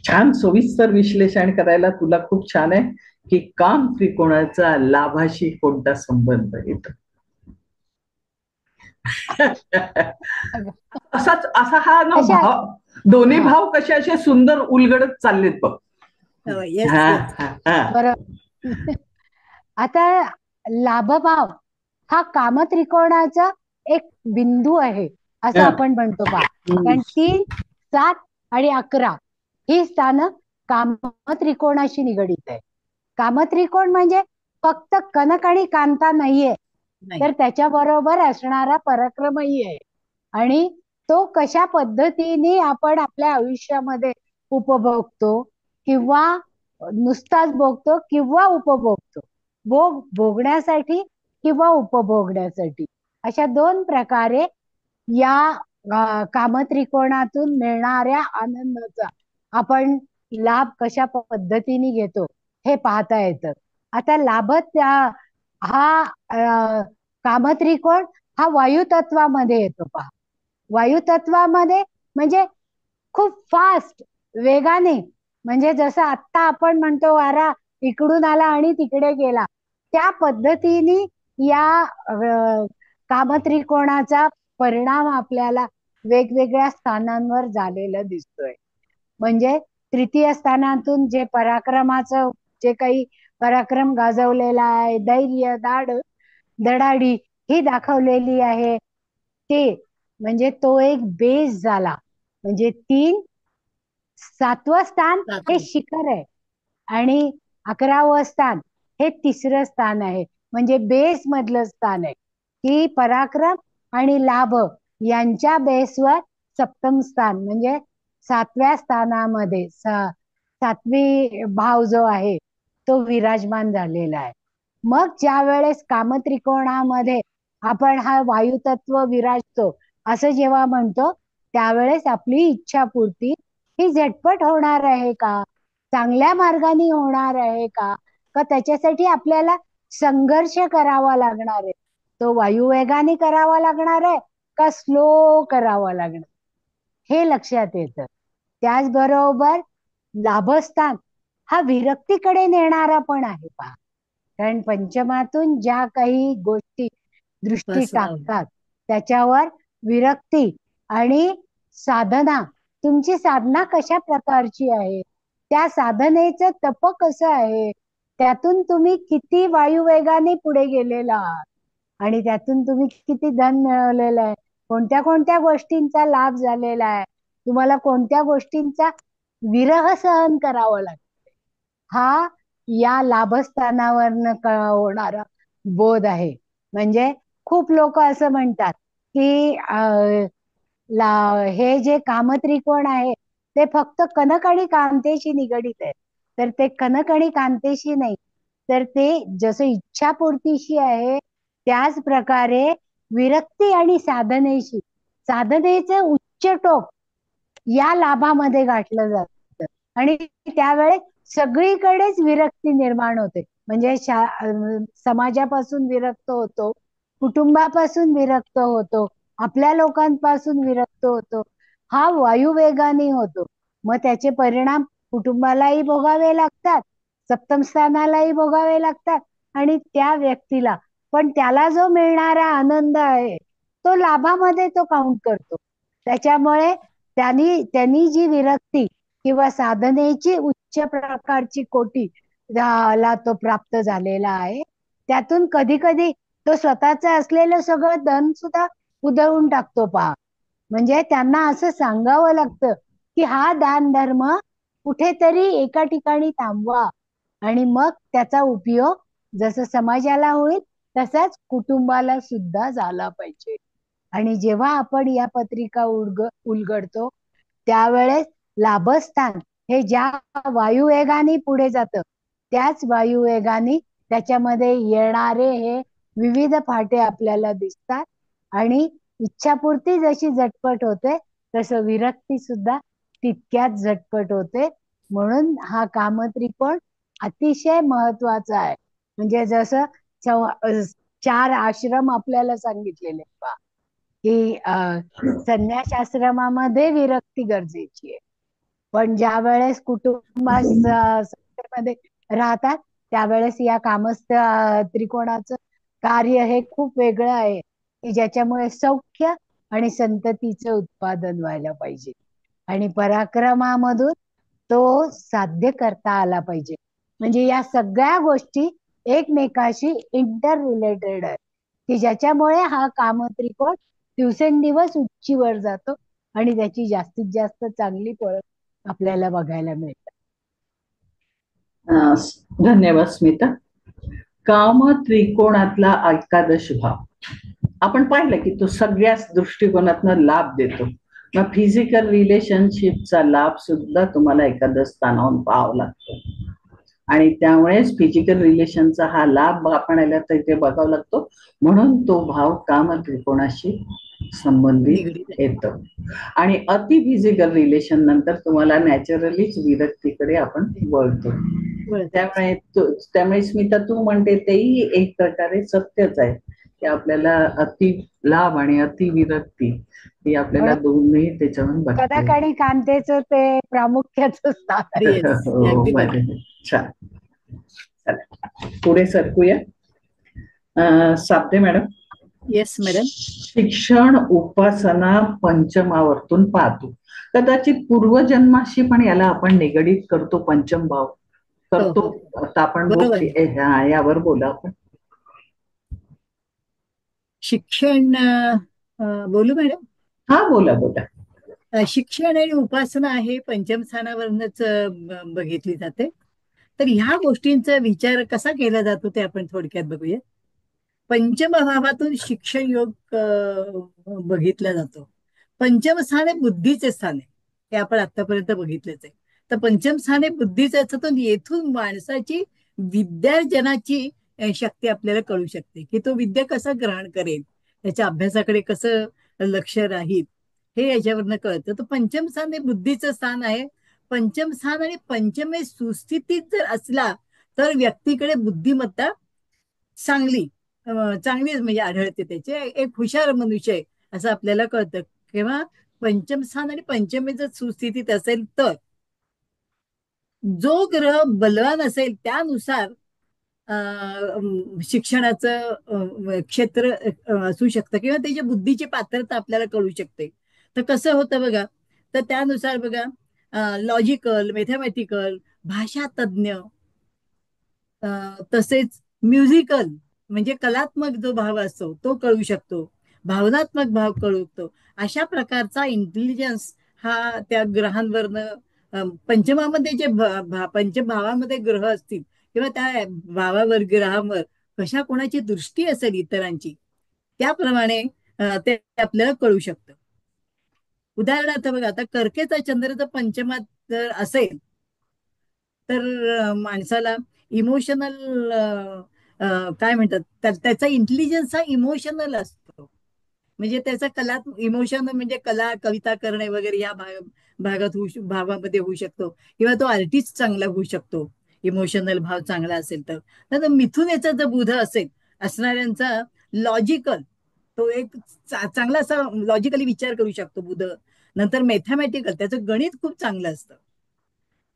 छान सविस्तर विश्लेषण करायला तुला खूप छान आहे की काम त्रिकोणाचा लाभाशी कोणता संबंध येतो. असा हा ना अशा भाव, दोन्ही हा भाव कसे असे सुंदर उलगडत चाललेत बघ. येस, हा येस. हा बरोबर. आता लाभभाव हा कामत्रिकोणाचा एक बिंदू आहे असं हा. आपण म्हणतो पहा. कारण 3, 7 आणि 11 ही स्थानं कामत्रिकोणाशी निगडीत आहे. कामत्रिकोण म्हणजे फक्त कनक आणि कांता नाहीये, नाही, तर त्याच्याबरोबर असणारा पराक्रमही आहे. आणि तो कशा पद्धतीने आपण आपल्या आयुष्यामध्ये उपभोगतो किंवा नुसताच भोगतो किंवा उपभोगतो, भोगण्यासाठी किंवा उपभोगण्यासाठी, अशा 2 प्रकारे या कामत्रिकोणातून मिळणाऱ्या आनंदाचा आपण लाभ कशा पद्धतीने घेतो हे पाहता येतं. आता हा कामत्रिकोण हा वायुतत्वामध्ये येतो पहा. वायुतत्वामध्ये म्हणजे खूप फास्ट, वेगाने, म्हणजे जसं आत्ता आपण म्हणतो वारा इकडून आला आणि तिकडे गेला, त्या पद्धतीने या कामत्रिकोणाचा परिणाम आपल्याला वेगवेगळ्या स्थानांवर झालेला दिसतोय. म्हणजे तृतीय स्थानातून जे पराक्रमाचं, जे काही पराक्रम गाजवलेला आहे, धैर्य, धडाडी ही दाखवलेली आहे, ते म्हणजे तो एक बेस झाला. म्हणजे 3, 7वं स्थान हे शिखर आहे आणि 11वं स्थान हे 3रं स्थान आहे, म्हणजे बेस मधलं स्थान आहे. की पराक्रम आणि लाभ यांच्या बेसवर 7म स्थान म्हणजे 7व्या स्थानामध्ये 7वी भाव जो आहे तो विराजमान झालेला आहे. मग ज्या वेळेस कामत्रिकोणामध्ये आपण हा वायुतत्व विराजतो असं जेव्हा म्हणतो, त्यावेळेस आपली इच्छापूर्ती ही झटपट होणार आहे का, चांगल्या मार्गाने होणार आहे का त्याच्यासाठी आपल्याला संघर्ष करावा लागणार आहे, तो वायुवेगाने करावा लागणार आहे का स्लो करावा लागणार, हे लक्षात येतं. त्याचबरोबर लाभस्थान हा विरक्तीकडे नेणारा पण आहे पहा. कारण पंचमातून ज्या काही गोष्टी दृष्टी टाकतात त्याच्यावर विरक्ती आणि साधना, तुमची साधना कशा प्रकारची आहे, त्या साधनेचं तप कसं आहे, त्यातून तुम्ही किती वायुवेगाने पुढे गेलेला आहात आणि त्यातून तुम्ही किती धन मिळवलेलं आहे, कोणत्या कोणत्या गोष्टींचा लाभ झालेला आहे, तुम्हाला कोणत्या गोष्टींचा विरह सहन करावा लागतो, हा या लाभस्थानावरनं होणारा बोध आहे. म्हणजे खूप लोक असं म्हणतात की हे जे कामत्रिकोण आहे ते फक्त कनक आणि कांतेशी निगडित आहे, तर ते कनक आणि कांतेशी नाही, तर ते जसं इच्छापूर्तीशी आहे त्याच प्रकारे विरक्ती आणि साधनेशी, साधनेचं उच्च टोक या लाभामध्ये गाठलं जातं आणि त्यावेळेस सगळीकडेच विरक्ती निर्माण होते. म्हणजे समाजापासून विरक्त होतो, कुटुंबापासून विरक्त होतो, आपल्या लोकांपासून विरक्त होतो. हा वायुवेगाने होतो. मग त्याचे परिणाम कुटुंबालाही भोगावे लागतात, सप्तम स्थानालाही भोगावे लागतात आणि त्या व्यक्तीला पण त्याला जो मिळणारा आनंद आहे तो लाभामध्ये तो काउंट करतो. त्याच्यामुळे त्यांनी जी विरक्ती किंवा साधनेची उच्च प्रकारची कोटी ला तो प्राप्त झालेला आहे, त्यातून कधी कधी तो स्वतःच असलेलं सगळं धन सुद्धा उधळून टाकतो पहा. म्हणजे त्यांना असं सांगावं लागतं की हा दान धर्म कुठेतरी एका ठिकाणी थांबवा आणि मग त्याचा उपयोग जसं समाजाला होईल तसाच कुटुंबाला सुद्धा झाला पाहिजे. आणि जेव्हा आपण या पत्रिका उलगडतो त्यावेळेस लाभस्थान हे ज्या वायुवेगाने पुढे जातं त्याच वायुवेगाने त्याच्यामध्ये येणारे हे विविध फाटे आपल्याला दिसतात आणि इच्छापूर्ती जशी झटपट होते तसं विरक्ती सुद्धा तितक्याच झटपट होते. म्हणून हा कामत्रिकोण अतिशय महत्वाचा आहे. म्हणजे जसं 4 आश्रम आपल्याला सांगितलेले पहा की संन्यासाश्रमामध्ये विरक्ती गरजेची आहे, पण ज्या वेळेस संस्थेमध्ये राहतात त्यावेळेस या कामस्थ त्रिकोणाचं कार्य हे खूप वेगळं आहे की ज्याच्यामुळे सौख्य आणि संततीचं उत्पादन व्हायला पाहिजे आणि पराक्रमामधून तो साध्य करता आला पाहिजे. म्हणजे या सगळ्या गोष्टी एकमेकाशी इंटर रिलेटेड आहे की ज्याच्यामुळे हा कामत्रिकोण दिवसेंदिवस उंचीवर जातो आणि त्याची जास्तीत जास्त चांगली फळ आपल्याला बघायला मिळतात. धन्यवाद स्मिता. काम त्रिकोणातला एकादश भाव आपण पाहिलं की तो सगळ्याच दृष्टिकोनातनं लाभ देतो. मग फिजिकल रिलेशनशिपचा लाभ सुद्धा तुम्हाला एकादश स्थानावरून पाहावा लागतो आणि त्यामुळेच फिजिकल रिलेशनचा हा लाभ आपण याला तिथे बघावा लागतो. म्हणून तो भाव काम त्रिकोणाशी संबंधित येतो आणि अति फिजिकल रिलेशन नंतर तुम्हाला नॅचरलीच विरक्तीकडे आपण वळतो. त्यामुळे स्मिता तू म्हणते तेही एक प्रकारे सत्यच आहे की आपल्याला अति लाभ आणि अति विरक्ती ही आपल्याला दोन्ही त्याच्यावरून बघतो. कदाक आणि कांतेचं ते प्रामुख्याचं स्थान आहे. छान. पुढे सरकूया. साबदे मॅडम. Yes madam. शिक्षण उपासना पंचमावर्तून पाहतो. कदाचित पूर्वजन्माशी पण याला आपण निगडीत करतो. पंचम भाव करतो. आता आपण यावर बोला आपण. शिक्षण बोलू मॅडम? हा बोला बोला. शिक्षण आणि उपासना हे पंचम स्थानावरूनच बघितली जाते. तर ह्या गोष्टींचा विचार कसा केला जातो ते आपण थोडक्यात बघूया. पंचम भावातून शिक्षण योग बघितला जातो. पंचम स्थान हे बुद्धीचे स्थान आहे, हे आपण आतापर्यंत बघितलेच आहे. तर पंचम स्थान हे बुद्धीचं असतं. येथून माणसाची विद्यार्जनाची शक्ती आपल्याला कळू शकते की तो विद्या कसा ग्रहण करेल, त्याच्या अभ्यासाकडे कसं लक्ष राहील हे याच्यावरनं कळतं. तर पंचम स्थान हे बुद्धीचं स्थान आहे. पंचम स्थान आणि पंचमे सुस्थितीत जर असला तर व्यक्तीकडे बुद्धिमत्ता चांगलीच म्हणजे आढळते. त्याचे एक हुशार मनुष्य आहे असं आपल्याला कळतं. किंवा पंचम स्थान आणि पंचमे जर सुस्थितीत असेल तर जो ग्रह बलवान असेल त्यानुसार शिक्षणाचं क्षेत्र असू शकतं किंवा त्याच्या बुद्धीची पात्रता आपल्याला कळू शकते. तर कसं होतं बघा, तर त्यानुसार बघा लॉजिकल, मॅथमॅटिकल, भाषा तज्ञ, तसेच म्युझिकल म्हणजे कलात्मक जो भाव असतो तो कळू शकतो, भावनात्मक भाव कळतो. अशा प्रकारचा इंटेलिजन्स हा त्या ग्रहांवरनं पंचमामध्ये जे पंचभावामध्ये ग्रह असतील किंवा त्या भावावर ग्रहावर कशा कोणाची दृष्टी असेल इतरांची त्याप्रमाणे ते आपल्याला कळू शकतं. उदाहरणार्थ बघा, आता कर्केचा चंद्र जर पंचमात जर असेल तर माणसाला इमोशनल काय म्हणतात त्याचा इंटेलिजन्स हा इमोशनल असतो. म्हणजे त्याचा कला इमोशन म्हणजे कला कविता करणे वगैरे या भागात भावामध्ये होऊ शकतो, किंवा तो आर्टिस्ट चांगला होऊ शकतो इमोशनल भाव चांगला असेल तर. तर मिथुन याचा जर बुध असेल असणाऱ्यांचा लॉजिकल, तो एक चांगला असा लॉजिकली विचार करू शकतो बुध. नंतर मॅथमॅटिकल, त्याचं गणित खूप चांगलं असतं.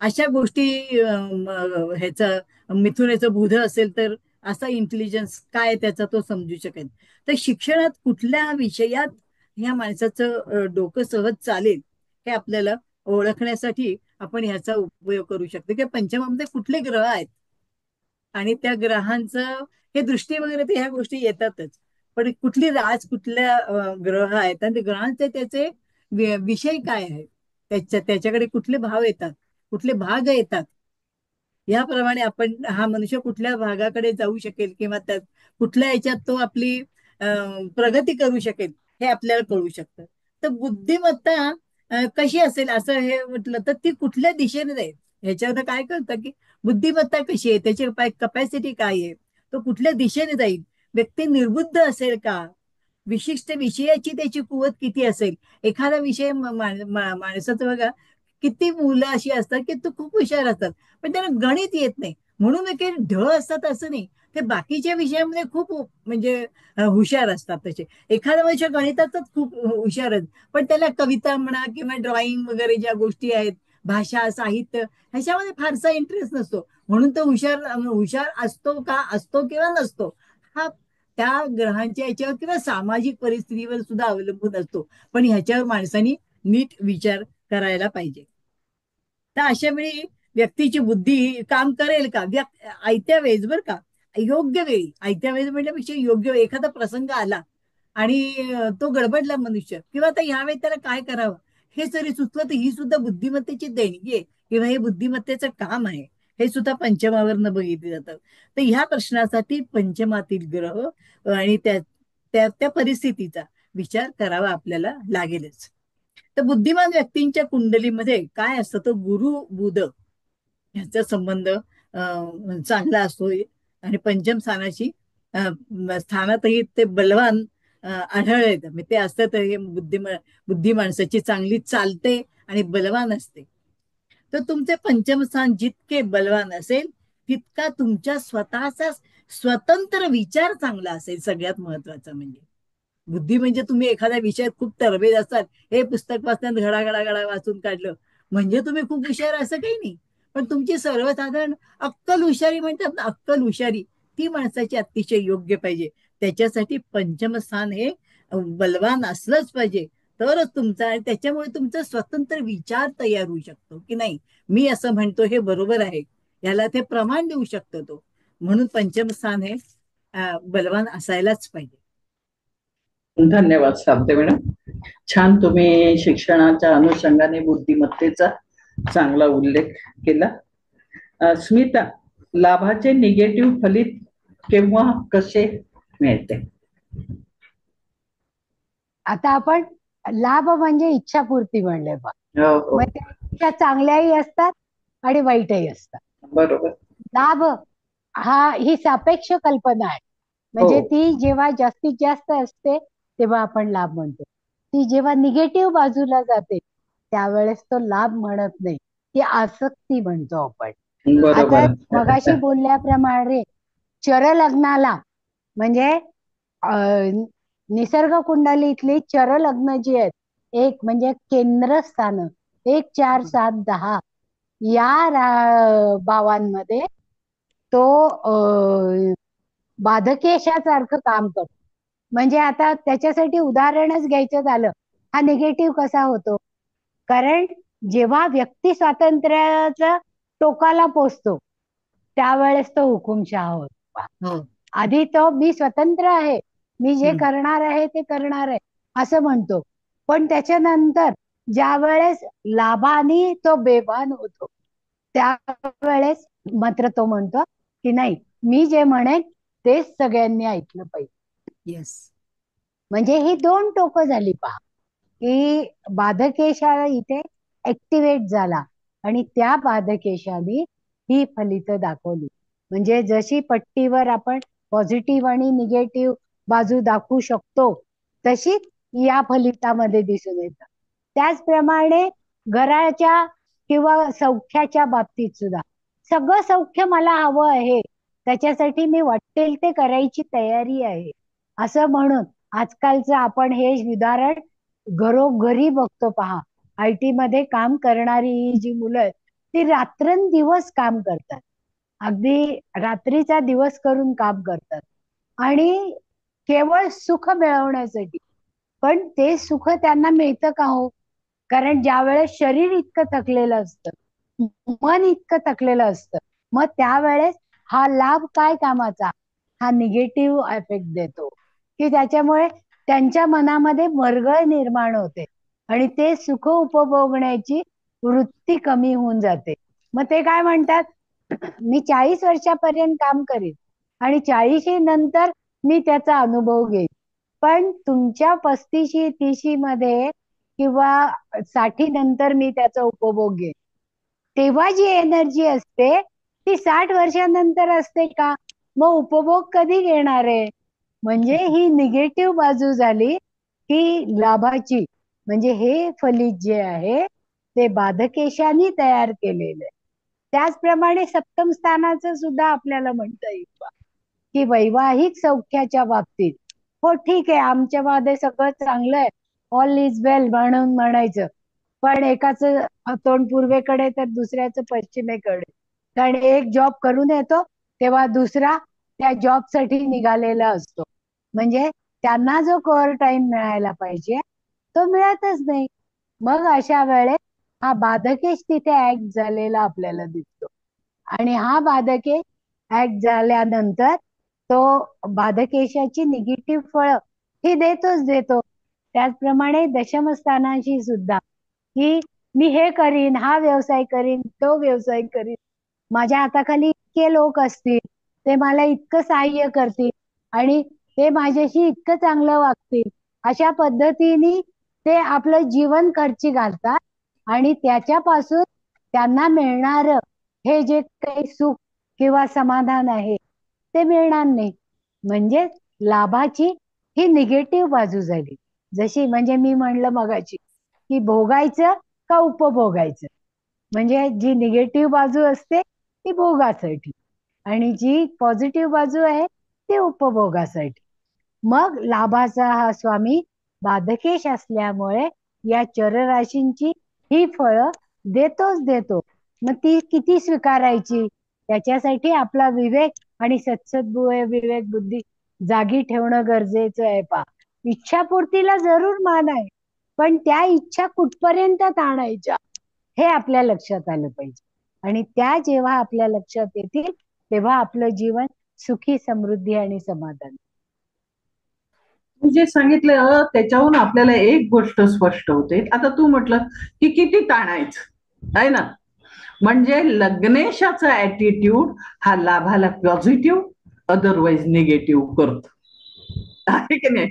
अशा गोष्टी ह्याचं मिथुनेचं बुध असेल तर असा इंटेलिजन्स काय त्याचा तो समजू शकेल. तर शिक्षणात कुठल्या विषयात ह्या माणसाचं डोकं सहज चालेल हे आपल्याला ओळखण्यासाठी आपण ह्याचा उपयोग करू शकतो, की पंचमामध्ये कुठले ग्रह आहेत आणि त्या ग्रहांचं हे दृष्टी वगैरे ते ह्या गोष्टी येतातच. पण कुठली कुठल्या ग्रह आहेत आणि ग्रहांचे त्याचे विषय काय आहेत, त्याच्याकडे कुठले भाव येतात, कुठले भाग येतात, याप्रमाणे आपण हा मनुष्य कुठल्या भागाकडे जाऊ शकेल किंवा त्या कुठल्या याच्यात तो आपली प्रगती करू शकेल हे आपल्याला कळू शकतं. तर बुद्धिमत्ता कशी असेल असं हे म्हटलं तर ती कुठल्या दिशेने जाईल ह्याच्यावर काय कळतं, की बुद्धिमत्ता कशी आहे, त्याची कपॅसिटी काय आहे, तो कुठल्या दिशेने जाईल, व्यक्ती निर्बुद्ध असेल का, विशिष्ट विषयाची त्याची कुवत किती असेल. एखादा विषय माणसाचं बघा, किती मुलं अशी असतात की तो खूप हुशार असतात पण त्यांना गणित येत नाही, म्हणून काही ढ असतात असं नाही, ते बाकीच्या विषयामध्ये खूप म्हणजे हुशार असतात. तसे एखादा मनुष्य गणितातच खूप हुशार आहेत पण त्याला कविता म्हणा किंवा ड्रॉइंग वगैरे ज्या गोष्टी आहेत, भाषा साहित्य ह्याच्यामध्ये फारसा इंटरेस्ट नसतो, म्हणून तो हुशार हुशार असतो का, असतो किंवा नसतो, हा त्या ग्रहांच्या याच्यावर किंवा सामाजिक परिस्थितीवर सुद्धा अवलंबून असतो. पण ह्याच्यावर माणसानी नीट विचार करायला पाहिजे. तर अशा वेळी व्यक्तीची बुद्धी काम करेल का, आयत्या वेळेस बर का, योग्य वेळी, आयत्या वेळेस म्हणल्यापेक्षा योग्य वेळी एखादा प्रसंग आला आणि तो गडबडला मनुष्य, किंवा आता ह्यावेळी त्याला काय करावं हे जरी सुचलं तर ही सुद्धा बुद्धिमत्तेची देणगी आहे किंवा हे बुद्धिमत्तेचं काम आहे, हे सुद्धा पंचमावरनं बघितलं जातं. तर ह्या प्रश्नासाठी पंचमातील ग्रह आणि त्या त्या त्या परिस्थितीचा विचार करावा आपल्याला लागेलच. तर बुद्धिमान व्यक्तींच्या कुंडलीमध्ये काय असतं, तो गुरु बुध ह्याचा संबंध चांगला असतो आणि पंचम स्थानाशी स्थानातही ते बलवान आढळले, ते असतं तर हे बुद्धी माणसाची चांगली चालते आणि बलवान असते. तर तुमचे पंचम स्थान जितके बलवान असेल तितका तुमच्या स्वतःचा स्वतंत्र विचार चांगला असेल. सगळ्यात महत्वाचं म्हणजे बुद्धी म्हणजे तुम्ही एखाद्या विषयात खूप तरबेज असतात, हे पुस्तक वाचताना घडा घडा घडा वाचून काढलं म्हणजे तुम्ही खूप हुशार असं काही नाही, पण तुमची सर्वसाधारण अक्कल हुशारी म्हणतात ना, अक्कल हुशारी ती माणसाची अतिशय योग्य पाहिजे. त्याच्यासाठी पंचम स्थान हे बलवान असलंच पाहिजे, तरच तुमचा, आणि त्याच्यामुळे तुमचा स्वतंत्र विचार तयार होऊ शकतो, की नाही मी असं म्हणतो हे बरोबर आहे, याला ते प्रमाण देऊ शकतो तो. म्हणून पंचम स्थान हे बलवान असायलाच पाहिजे. धन्यवाद साबदे मॅडम. छान तुम्ही शिक्षणाच्या अनुषंगाने बुद्धिमत्तेचा चांगला उल्लेख केला. स्मिता, लाभाचे निगेटिव्ह फलित केव्हा कसे मिळते? आता आपण लाभ म्हणजे इच्छापूर्ती म्हणले बा, हो, मग त्या इच्छा चांगल्याही असतात आणि वाईटही असतात. बरोबर. लाभ ही सापेक्ष कल्पना आहे, म्हणजे ती जेव्हा जास्तीत जास्त असते तेव्हा आपण लाभ म्हणतो, ती जेव्हा निगेटिव्ह बाजूला जाते त्यावेळेस तो लाभ म्हणत नाही, ती आसक्ती म्हणतो आपण. आता मगाशी बोलल्याप्रमाणे चरलग्नाला म्हणजे निसर्ग कुंडलीतली चरलग्न जी आहेत, एक म्हणजे केंद्रस्थान 1, 4, 7, 10 या भावांमध्ये तो बाधकेशासारखं काम करतो. म्हणजे आता त्याच्यासाठी उदाहरणच घ्यायचं झालं, हा निगेटिव्ह कसा होतो, कारण जेव्हा व्यक्ती स्वातंत्र्याच्या टोकाला पोचतो त्यावेळेस तो हुकुमशहा होतो. आधी तो मी स्वतंत्र आहे, मी जे करणार आहे ते करणार आहे असं म्हणतो, पण त्याच्यानंतर ज्या वेळेस लाभाने तो बेभान होतो त्यावेळेस मात्र तो म्हणतो की नाही, मी जे म्हणेन तेच सगळ्यांनी ऐकलं पाहिजे. येस, म्हणजे ही दोन टोकं झाली पहा, की बाधकेशा इथे ऍक्टिव्हेट झाला आणि त्या बाधकेशाने ही फलित दाखवली. म्हणजे जशी पट्टीवर आपण पॉझिटिव्ह आणि निगेटिव्ह बाजू दाखवू शकतो तशी या फलितामध्ये दिसून येतं. त्याचप्रमाणे घराच्या किंवा सौख्याच्या बाबतीत सुद्धा सगळं सौख्य मला हवं आहे, त्याच्यासाठी मी वाटेल ते करायची तयारी आहे, असं म्हणून आजकालचं आपण हे उदाहरण घरोघरी बघतो. पहा, IT मध्ये काम करणारी ही जी मुलं आहेत ती रात्रंदिवस काम करतात, अगदी रात्रीचा दिवस करून काम करतात आणि केवळ सुख मिळवण्यासाठी. पण ते सुख त्यांना मिळतं का हो? कारण ज्या वेळेस शरीर इतकं थकलेलं असतं, मन इतकं थकलेलं असतं, मग त्यावेळेस हा लाभ काय कामाचा? हा निगेटिव्ह इफेक्ट देतो, की त्याच्यामुळे त्यांच्या मनामध्ये मरगळ निर्माण होते आणि ते सुख उपभोगण्याची वृत्ती कमी होऊन जाते. मग ते काय म्हणतात, मी 40 वर्षापर्यंत काम करीन आणि 40 नंतर मी त्याचा अनुभव घेईन. पण तुमच्या 35-30 मध्ये किंवा 60 नंतर मी त्याचा उपभोग घेईन, तेव्हा जी एनर्जी असते ती 60 वर्षानंतर असते का? मग उपभोग कधी घेणार आहे? म्हणजे ही निगेटिव्ह बाजू झाली की लाभाची. म्हणजे हे फलित जे आहे ते बाधकेशानी तयार केलेलं आहे. त्याचप्रमाणे सप्तम स्थानाचं सुद्धा आपल्याला म्हणता येईल की वैवाहिक सौख्याच्या बाबतीत, हो ठीक आहे आमच्यामध्ये सगळं चांगलं आहे, ऑल इज वेल म्हणून म्हणायचं, पण एकाचं तोंड पूर्वेकडे तर दुसऱ्याचं पश्चिमेकडे. कारण एक जॉब करून येतो तेव्हा दुसरा त्या जॉबसाठी निघालेला असतो, म्हणजे त्यांना जो कोअर टाइम मिळायला पाहिजे तो मिळतच नाही. मग अशा वेळेस हा बाधकेश तिथे ऍक्ट झालेला आपल्याला दिसतो आणि हा बाधकेश ऍक्ट झाल्यानंतर तो बाधकेशाची निगेटिव्ह फळ ही देतोच देतो. त्याचप्रमाणे दशमस्थानाशी सुद्धा, की मी हे करीन, हा व्यवसाय करीन, तो व्यवसाय करीन, माझ्या हाताखाली इतके लोक असतील, ते मला इतकं सहाय्य करतील आणि ते माझ्याशी इतकं चांगलं वागतील, अशा पद्धतीने ते आपलं जीवन खर्ची घालतात आणि त्याच्यापासून त्यांना मिळणार हे जे काही सुख किंवा समाधान आहे ते मिळणार नाही. म्हणजे लाभाची ही निगेटिव्ह बाजू झाली. जशी म्हणजे मी म्हणलं मगाची की भोगायचं का उपभोगायचं, म्हणजे जी निगेटिव्ह बाजू असते ती भोगासाठी आणि जी पॉझिटिव्ह बाजू आहे ती उपभोगासाठी. मग लाभाचा हा स्वामी बाधकेश असल्यामुळे या चरराशींची ही फळं देतोच देतो. मग ती किती स्वीकारायची, त्याच्यासाठी आपला विवेक आणि विवेक बुद्धी जागी ठेवणं गरजेचं आहे. पा, इच्छापूर्तीला जरूर मान आहे, पण त्या इच्छा कुठपर्यंत आणायच्या हे आपल्या लक्षात आलं पाहिजे. आणि त्या जेव्हा आपल्या लक्षात येतील तेव्हा आपलं जीवन सुखी, समृद्धी आणि समाधान. तू जे सांगितलं त्याच्याहून आपल्याला एक गोष्ट स्पष्ट होते. आता तू म्हटलं की किती ताणायचं आहे ना, म्हणजे लग्नेशाचा ऍटिट्यूड हा लाभाला पॉझिटिव्ह अदरवाईज निगेटिव्ह करतो, आहे की नाही?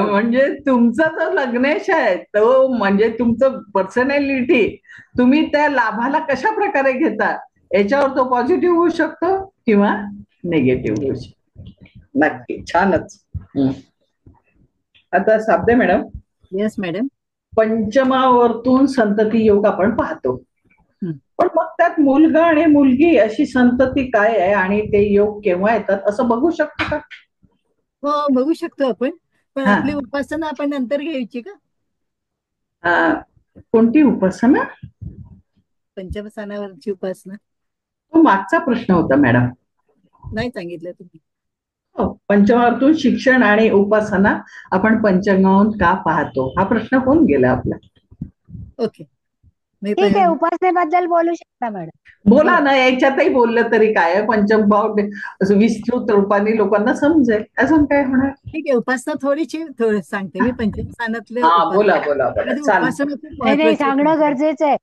म्हणजे तुमचा जो लग्नेश आहे तो म्हणजे तुमचं पर्सनॅलिटी तुम्ही त्या लाभाला कशा प्रकारे घेता याच्यावर तो पॉझिटिव्ह होऊ शकतो किंवा निगेटिव्ह होऊ शकतो. नक्की, छानच. आता साबदे मॅडम, येस मॅडम. पंचमावर्तून संतती योग आपण पाहतो, पण मग त्यात मुलगा आणि मुलगी अशी संतती काय आहे आणि ते योग केव्हा येतात असं बघू शकतो का? हो, बघू शकतो आपण, पण आपली उपासना आपण नंतर घ्यायची का? कोणती उपासना? पंचमस्थानावरची उपासना. तो मागचा प्रश्न होता मॅडम. नाही सांगितलं तुम्ही. पंचमावर्तून शिक्षण आणि उपासना आपण पंचांगावरून का पाहतो हा प्रश्न होऊन गेला आपला. ओके, ठीक आहे, उपासनेबद्दल बोलू शकता मॅडम. बोला ना, याच्यातही बोललं तरी काय, पंचमभाव विस्तृत रूपाने लोकांना समजेल, अजून काय होणार. ठीक आहे, उपासना थोडीशी सांगते मी. पंचमस्थानातले बोला बोला उपासना खूप नाही, सांगणं गरजेचं आहे.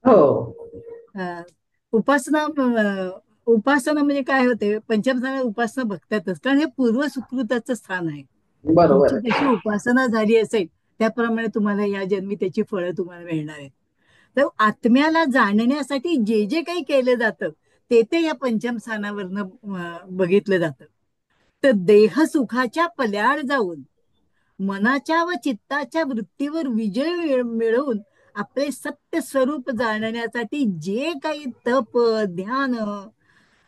हो, उपासना उपासना म्हणजे काय होते, पंचमस्थानात उपासना बघतातच, कारण हे पूर्व सुकृताचं स्थान आहे. बरोबर. जशी उपासना झाली असेल त्याप्रमाणे तुम्हाला या जन्मी त्याची फळं तुम्हाला मिळणार आहेत. तर आत्म्याला जाणण्यासाठी जे जे काही केलं जातं ते या पंचमस्थानावरनं बघितलं जातं. तर देह सुखाच्या पल्याड जाऊन मनाच्या व चित्ताच्या वृत्तीवर विजय मिळवून आपले सत्य स्वरूप जाणण्यासाठी जे काही तप, ध्यान,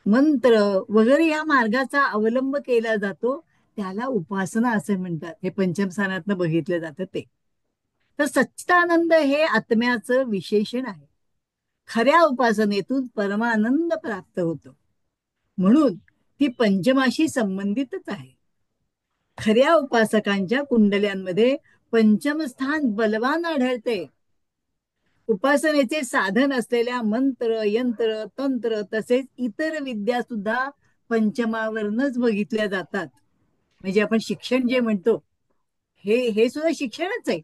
मंत्र वगैरे या मार्गाचा अवलंब केला जातो त्याला उपासना असे म्हणतात. हे पंचम स्थानातनं बघितलं जातं ते. तर सच्चिदानंद हे आत्म्याचं विशेषण आहे. खऱ्या उपासनेतून परमानंद प्राप्त होतो, म्हणून ती पंचमाशी संबंधितच आहे. खऱ्या उपासकांच्या कुंडल्यांमध्ये पंचम स्थान बलवान आढळते. उपासनेचे साधन असलेल्या मंत्र, यंत्र, तंत्र तसेच इतर विद्या सुद्धा पंचमावरनच बघितल्या जातात. म्हणजे आपण शिक्षण जे म्हणतो हे सुद्धा शिक्षणच आहे,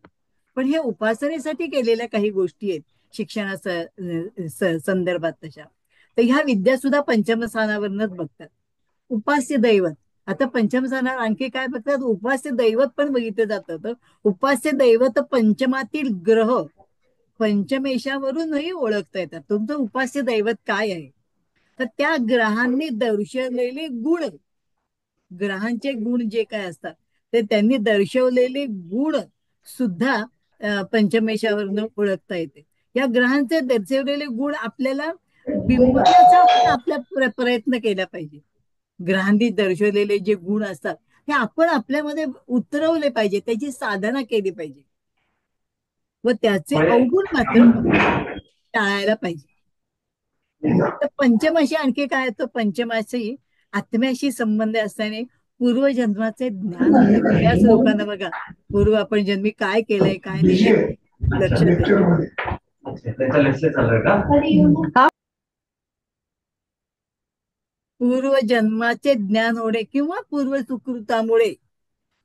पण हे उपासनेसाठी केलेल्या काही गोष्टी आहेत शिक्षणा संदर्भात तशा. तर ह्या विद्या सुद्धा पंचमस्थानावरनच बघतात. उपास्य दैवत, आता पंचमस्थानावर आणखी काय बघतात, उपास्य दैवत पण बघितलं जातं. तर उपास्य दैवत पंचमातील ग्रह पंचमेशावरूनही ओळखता येतात. तुमचं उपास्य दैवत काय आहे, तर त्या ग्रहांनी दर्शवलेले गुण, ग्रहांचे गुण जे काय असतात ते त्यांनी दर्शवलेले गुण सुद्धा पंचमेशावरून ओळखता येते. या ग्रहांचे दर्शवलेले गुण आपल्याला बिंबवण्याचा आपण आपला प्रयत्न केला पाहिजे. ग्रहांनी दर्शवलेले जे गुण असतात हे आपण आपल्यामध्ये उतरवले पाहिजे, त्याची साधना केली पाहिजे व त्याचे अवगुण मात्र टाळायला पाहिजे. तर पंचमाशी आणखी काय, तर पंचमाशी आत्म्याशी संबंध असल्याने पूर्वजन्माचे ज्ञान होते. बऱ्याच लोकांना बघा पूर्व आपण जन्मी काय केलंय काय नाही हे लक्षात येते. पूर्वजन्माचे ज्ञान होणे किंवा पूर्व सुकृतामुळे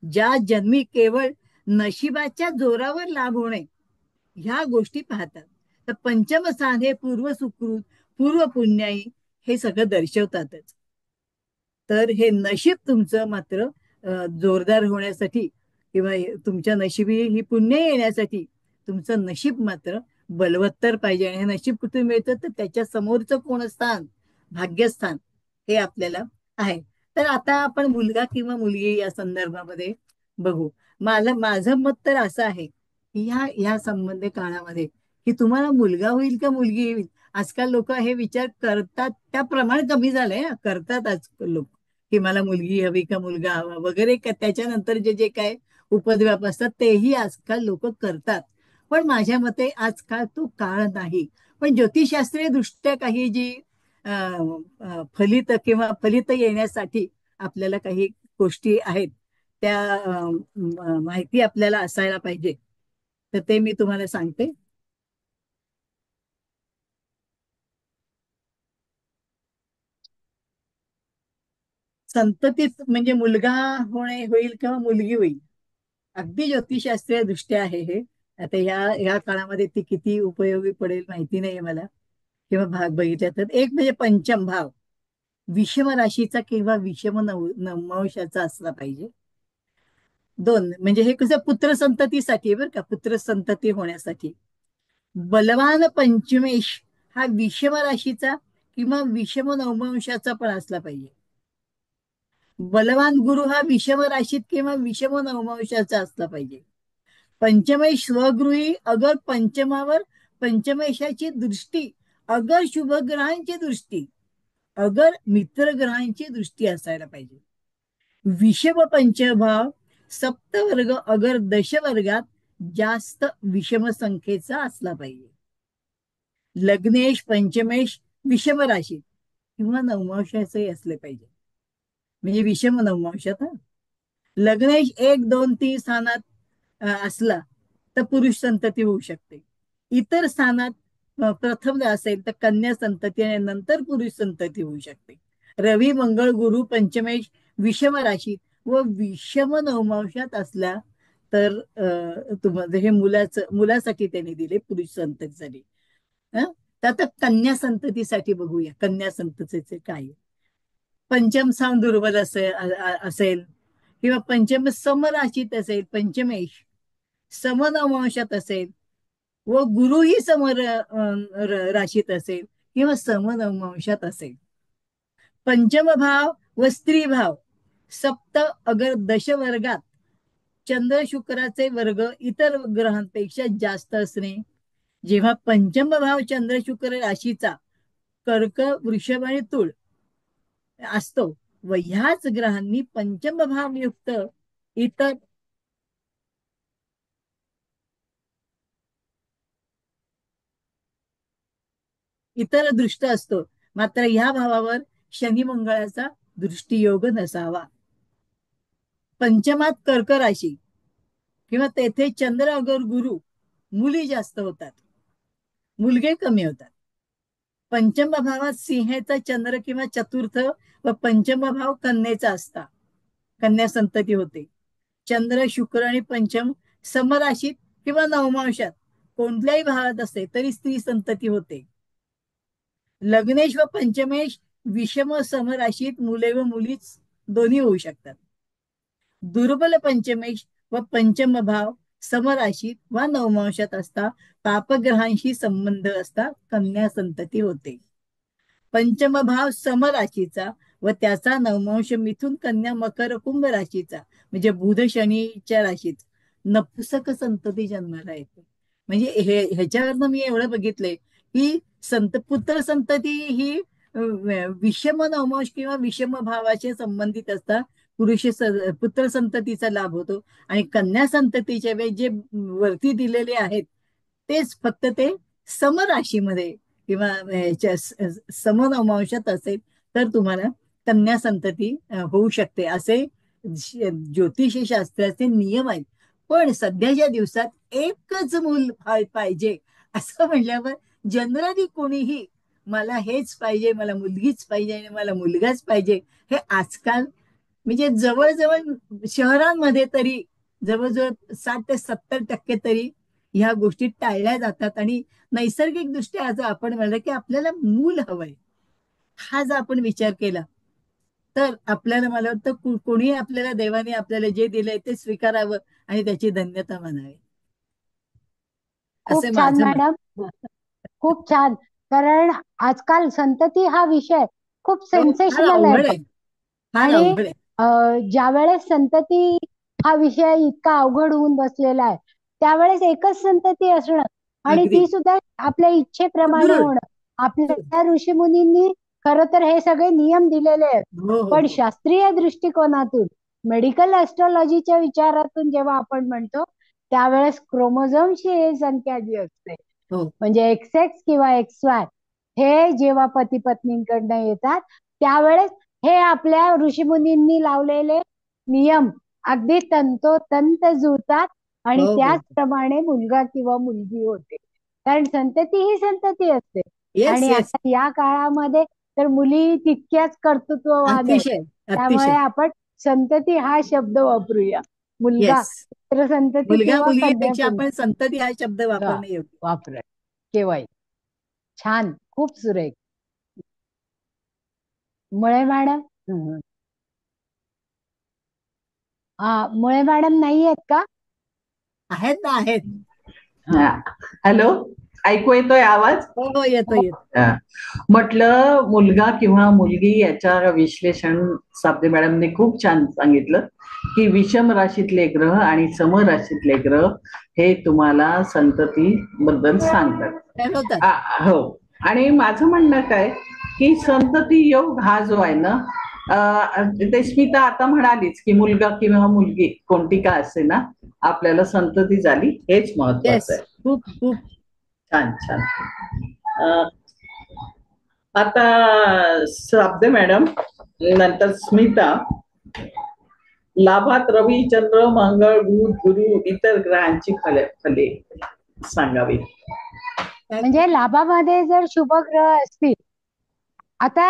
ज्या जन्मी केवळ नशिबाच्या जोरावर लाभ होणे ह्या गोष्टी पाहतात. तर पंचम स्थान हे पूर्व सुकृत, पूर्व पुण्याई हे सगळं दर्शवतातच. तर हे नशीब तुमचं मात्र जोरदार होण्यासाठी किंवा तुमच्या नशिबी ही पुण्य येण्यासाठी तुमचं नशीब मात्र बलवत्तर पाहिजे. आणि हे नशीब कुठे मिळतं, तर त्याच्या समोरचं कोण स्थान, भाग्यस्थान हे आपल्याला आहे. तर आता आपण मुलगा किंवा मुलगी या संदर्भामध्ये बघू. माझं मत तर असं आहे की ह्या संबंध काळामध्ये की तुम्हाला मुलगा होईल का मुलगी होईल, आजकाल लोक हे विचार करतात, त्या प्रमाण कमी झालंय, करतात आजकाल लोक की मला मुलगी हवी का मुलगा हवा वगैरे. त्याच्यानंतर जे काय उपद्व्याप असतात तेही आजकाल लोक करतात. पण माझ्या मते आजकाल तो काळ नाही. पण ज्योतिषशास्त्रीय दृष्ट्या काही जी फलित किंवा फलित येण्यासाठी आपल्याला काही गोष्टी आहेत त्या माहिती आपल्याला असायला पाहिजे. तर ते मी तुम्हाला सांगते. संततीत म्हणजे मुलगा होईल किंवा मुलगी होईल, अगदी ज्योतिषशास्त्रीय दृष्ट्या आहे हे. आता ह्या काळामध्ये ती किती उपयोगी पडेल माहिती नाही मला, किंवा भाग बघितल्या तर. एक म्हणजे पंचम भाव विषम राशीचा किंवा विषम नवमांशाचा असला पाहिजे. दोन म्हणजे हे कसं पुत्र संततीसाठी बरं का, पुत्र संतती होण्यासाठी. बलवान पंचमेश हा विषम राशीचा किंवा विषम नवमांशाचा पण असला पाहिजे. बलवान गुरु हा विषम राशीत किंवा विषम नवमांशाचा असला पाहिजे. पंचमेश स्वगृही अगर पंचमावर पंचमेशाची दृष्टी, अगर शुभग्रहांची दृष्टी, अगर मित्रग्रहांची दृष्टी असायला पाहिजे. विषम पंचभाव सप्तवर्ग अगर दशवर्गात जास्त विषम संख्येचा असला पाहिजे. लग्नेश पंचमेश विषम राशीत किंवा नवमांशाचे असले पाहिजे, म्हणजे विषम नवमांशात. लग्नेश 1, 2, 3 स्थानात असला तर पुरुष संतती होऊ शकते. इतर स्थानात प्रथम असेल तर कन्या संतती आणि नंतर पुरुष संतती होऊ शकते. रवी मंगळ गुरु पंचमेश विषम राशीत व विषम नवमांशात असला तर तुम्हाला हे मुलासाठी त्यांनी दिले, पुरुष संततीसाठी. तर आता कन्या संततीसाठी बघूया कन्या संततीचे काय. पंचम स्थान दुर्बल असेल किंवा पंचम समराशीत असेल, पंचमेश समनवमांशात असेल व गुरुही समर राशीत असेल किंवा समनवमांशात असेल. पंचम भाव व स्त्री भाव सप्त अगर दशवर्गात चंद्र शुक्राचे वर्ग इतर ग्रहांपेक्षा जास्त असणे, जेव्हा पंचम भाव चंद्र शुक्र राशीचा कर्क, वृषभ आणि तुळ असतो व ह्याच ग्रहांनी पंचम भाव युक्त इतर इतर दृष्ट असतो, मात्र ह्या भावावर शनी मंगळाचा दृष्टियोग नसावा. पंचमात कर्क राशी किंवा तेथे चंद्र अगर गुरु, मुली जास्त होतात, मुलगे कमी होतात. पंचम भावात सिंहेचा चंद्र किंवा चतुर्थ व पंचम भाव कन्येचा असता, कन्या संतती होते. चंद्र, शुक्र आणि पंचम समराशीत किंवा नवमांशात कोणत्याही भावात असते तरी स्त्री संतती होते. लग्नेश व पंचमेश विषम समराशीत मुले व मुलीच दोन्ही होऊ शकतात. दुर्बल पंचमेश व पंचम भाव समराशीत व नवमांशात असता पापग्रहांशी संबंध असता कन्या संतती होते. पंचम भाव समराशीचा व त्याचा नवमांश मिथुन, कन्या, मकर, कुंभ राशीचा म्हणजे बुध शनीच्या राशीत नपुसक संतती जन्माला येते. म्हणजे ह्याच्यावरनं मी एवढं बघितलंय की पुत्र संतती ही विषम नवमांश किंवा विषम भावाचे संबंधित असतात. पुरुष पुत्र संततीचा लाभ होतो आणि कन्या संततीच्या वेळी जे वरती दिलेले आहेत तेच फक्त ते समराशीमध्ये किंवा समनवमांशात असेल तर तुम्हाला कन्या संतती होऊ शकते, असे ज्योतिषशास्त्राचे नियम आहेत. पण सध्याच्या दिवसात एकच मूल पाहिजे असं म्हणल्यावर जनरली कोणीही मला हेच पाहिजे, मला मुलगीच पाहिजे आणि मला मुलगाच पाहिजे, हे आजकाल म्हणजे जवळजवळ शहरांमध्ये तरी जवळजवळ 60 ते 70% तरी ह्या गोष्टी टाळल्या जातात. आणि नैसर्गिक दृष्ट्या आज आपण म्हणलं की आपल्याला मूल हवंय, हा जर आपण विचार केला तर आपल्याला, मला वाटतं कोणी आपल्याला, देवाने आपल्याला जे दिलंय ते स्वीकारावं आणि त्याची धन्यता मानावी, असे खूप छान माझं मत. मॅडम, खूप छान. कारण आजकाल संतती हा विषय खूप फार सेन्सेशनल अवघड आहे. आहे, फार आणि अवघड आहे. ज्या वेळेस संतती हा विषय इतका अवघड होऊन बसलेला आहे, त्यावेळेस एकच संतती असणं आणि अगदी ती सुद्धा आपल्या इच्छेप्रमाणे सुदृढ. होणं. आपल्या ऋषीमुनींनी खरं तर हे सगळे नियम दिलेले आहेत, हो हो पण हो शास्त्रीय दृष्टिकोनातून, मेडिकल ऍस्ट्रॉलॉजीच्या विचारातून जेव्हा आपण म्हणतो त्यावेळेस क्रोमोझोमची ही संख्या जी असते, हो म्हणजे XX किंवा XY, हे जेव्हा पती पत्नींकडनं येतात त्यावेळेस हे आपल्या ऋषीमुनींनी लावलेले नियम अगदी तंतोतंत जुळतात आणि हो हो त्याचप्रमाणे मुलगा किंवा मुलगी होते. कारण संतती ही संतती असते. येस आणि येस, आता या काळामध्ये तर मुली तितक्याच कर्तृत्ववान आहेत, अतिशय त्यामुळे अतिशय. आपण संतती हा शब्द वापरूया. मुलगा, येस, पुत्र संतती मुलगा किंवा कन्या मुलगीपेक्षा आपण संतती संतती हा शब्द वापरणे योग्य. वापरूया केव्हाही. छान, खूप सुरेख. मुळे मॅडम, मुळे मॅडम नाही आहेत का? आहेत ना, आहेत. हॅलो, ऐकू येतोय आवाज? हो हो, येतो येतो. हा. म्हटलं मुलगा किंवा मुलगी याच्या विश्लेषण साबदे मॅडमने खूप छान सांगितलं की विषम राशीतले ग्रह आणि सम राशीतले ग्रह हे तुम्हाला संतती बद्दल सांगतात. ठरवतात. हो. आणि माझं म्हणणं काय की संतती योग हा जो आहे ना, ते स्मिता आता म्हणालीच की मुलगा किंवा मुलगी कोणती का असे ना, आपल्याला संतती झाली हेच येस, महत्वाचं आहे. खूप खूप छान छान. आता साबदे मॅडम नंतर स्मिता, लाभात रवी, चंद्र, मंगळ, बुध, गुरु इतर ग्रहांची फले सांगावी. म्हणजे लाभामध्ये जर शुभ ग्रह असतील, आता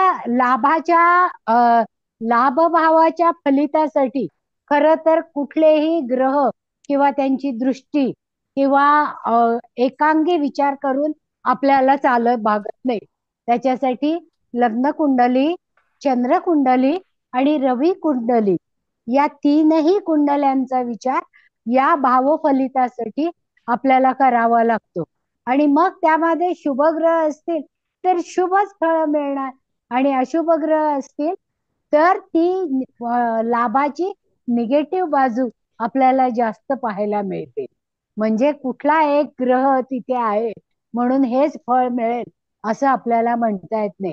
लाभ भावाच्या फलितासाठी खर तर कुठलेही ग्रह किंवा त्यांची दृष्टी किंवा एकांगी विचार करून आपल्याला चालत भागत नाही. त्याच्यासाठी लग्न कुंडली, चंद्र कुंडली आणि रवी कुंडली या तीनही कुंडल्यांचा विचार या भावफलितासाठी आपल्याला करावा लागतो. आणि मग त्यामध्ये शुभ ग्रह असतील तर शुभच फळ मिळणार आणि अशुभ ग्रह असतील तर ती लाभाची निगेटिव्ह बाजू आपल्याला जास्त पाहायला मिळते. म्हणजे कुठला एक ग्रह तिथे आहे म्हणून हेच फळ मिळेल असं आपल्याला म्हणता येत नाही.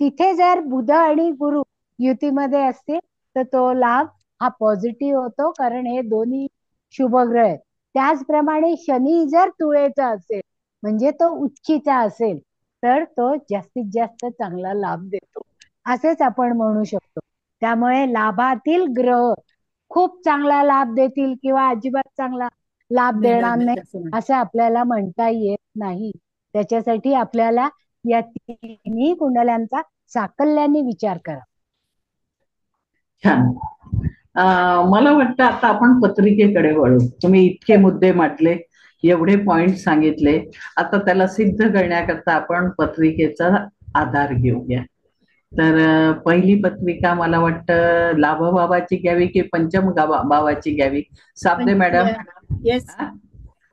तिथे जर बुध आणि गुरु युतीमध्ये असतील तर तो लाभ हा पॉझिटिव्ह होतो, कारण हे दोन्ही शुभ ग्रह आहेत. त्याचप्रमाणे शनी जर तुळेचा असेल म्हणजे तो उच्चीचा असेल तर तो जास्तीत जास्त चांगला लाभ देतो असेच आपण म्हणू शकतो. त्यामुळे लाभातील ग्रह खूप चांगला लाभ देतील किंवा अजिबात चांगला लाभ देणार नाही असं आपल्याला म्हणता येत नाही. त्याच्यासाठी आपल्याला या तिन्ही कुंडल्यांचा साकल्याने विचार करा. छान. मला वाटतं आता आपण पत्रिकेकडे वळू. तुम्ही इतके मुद्दे मांडले, एवढे पॉइंट सांगितले, आता त्याला सिद्ध करण्याकरता आपण पत्रिकेचा आधार घेऊया. तर पहिली पत्रिका मला वाटतं लाभभावाची घ्यावी की पंचम भावाची घ्यावी? साबदे मॅडम,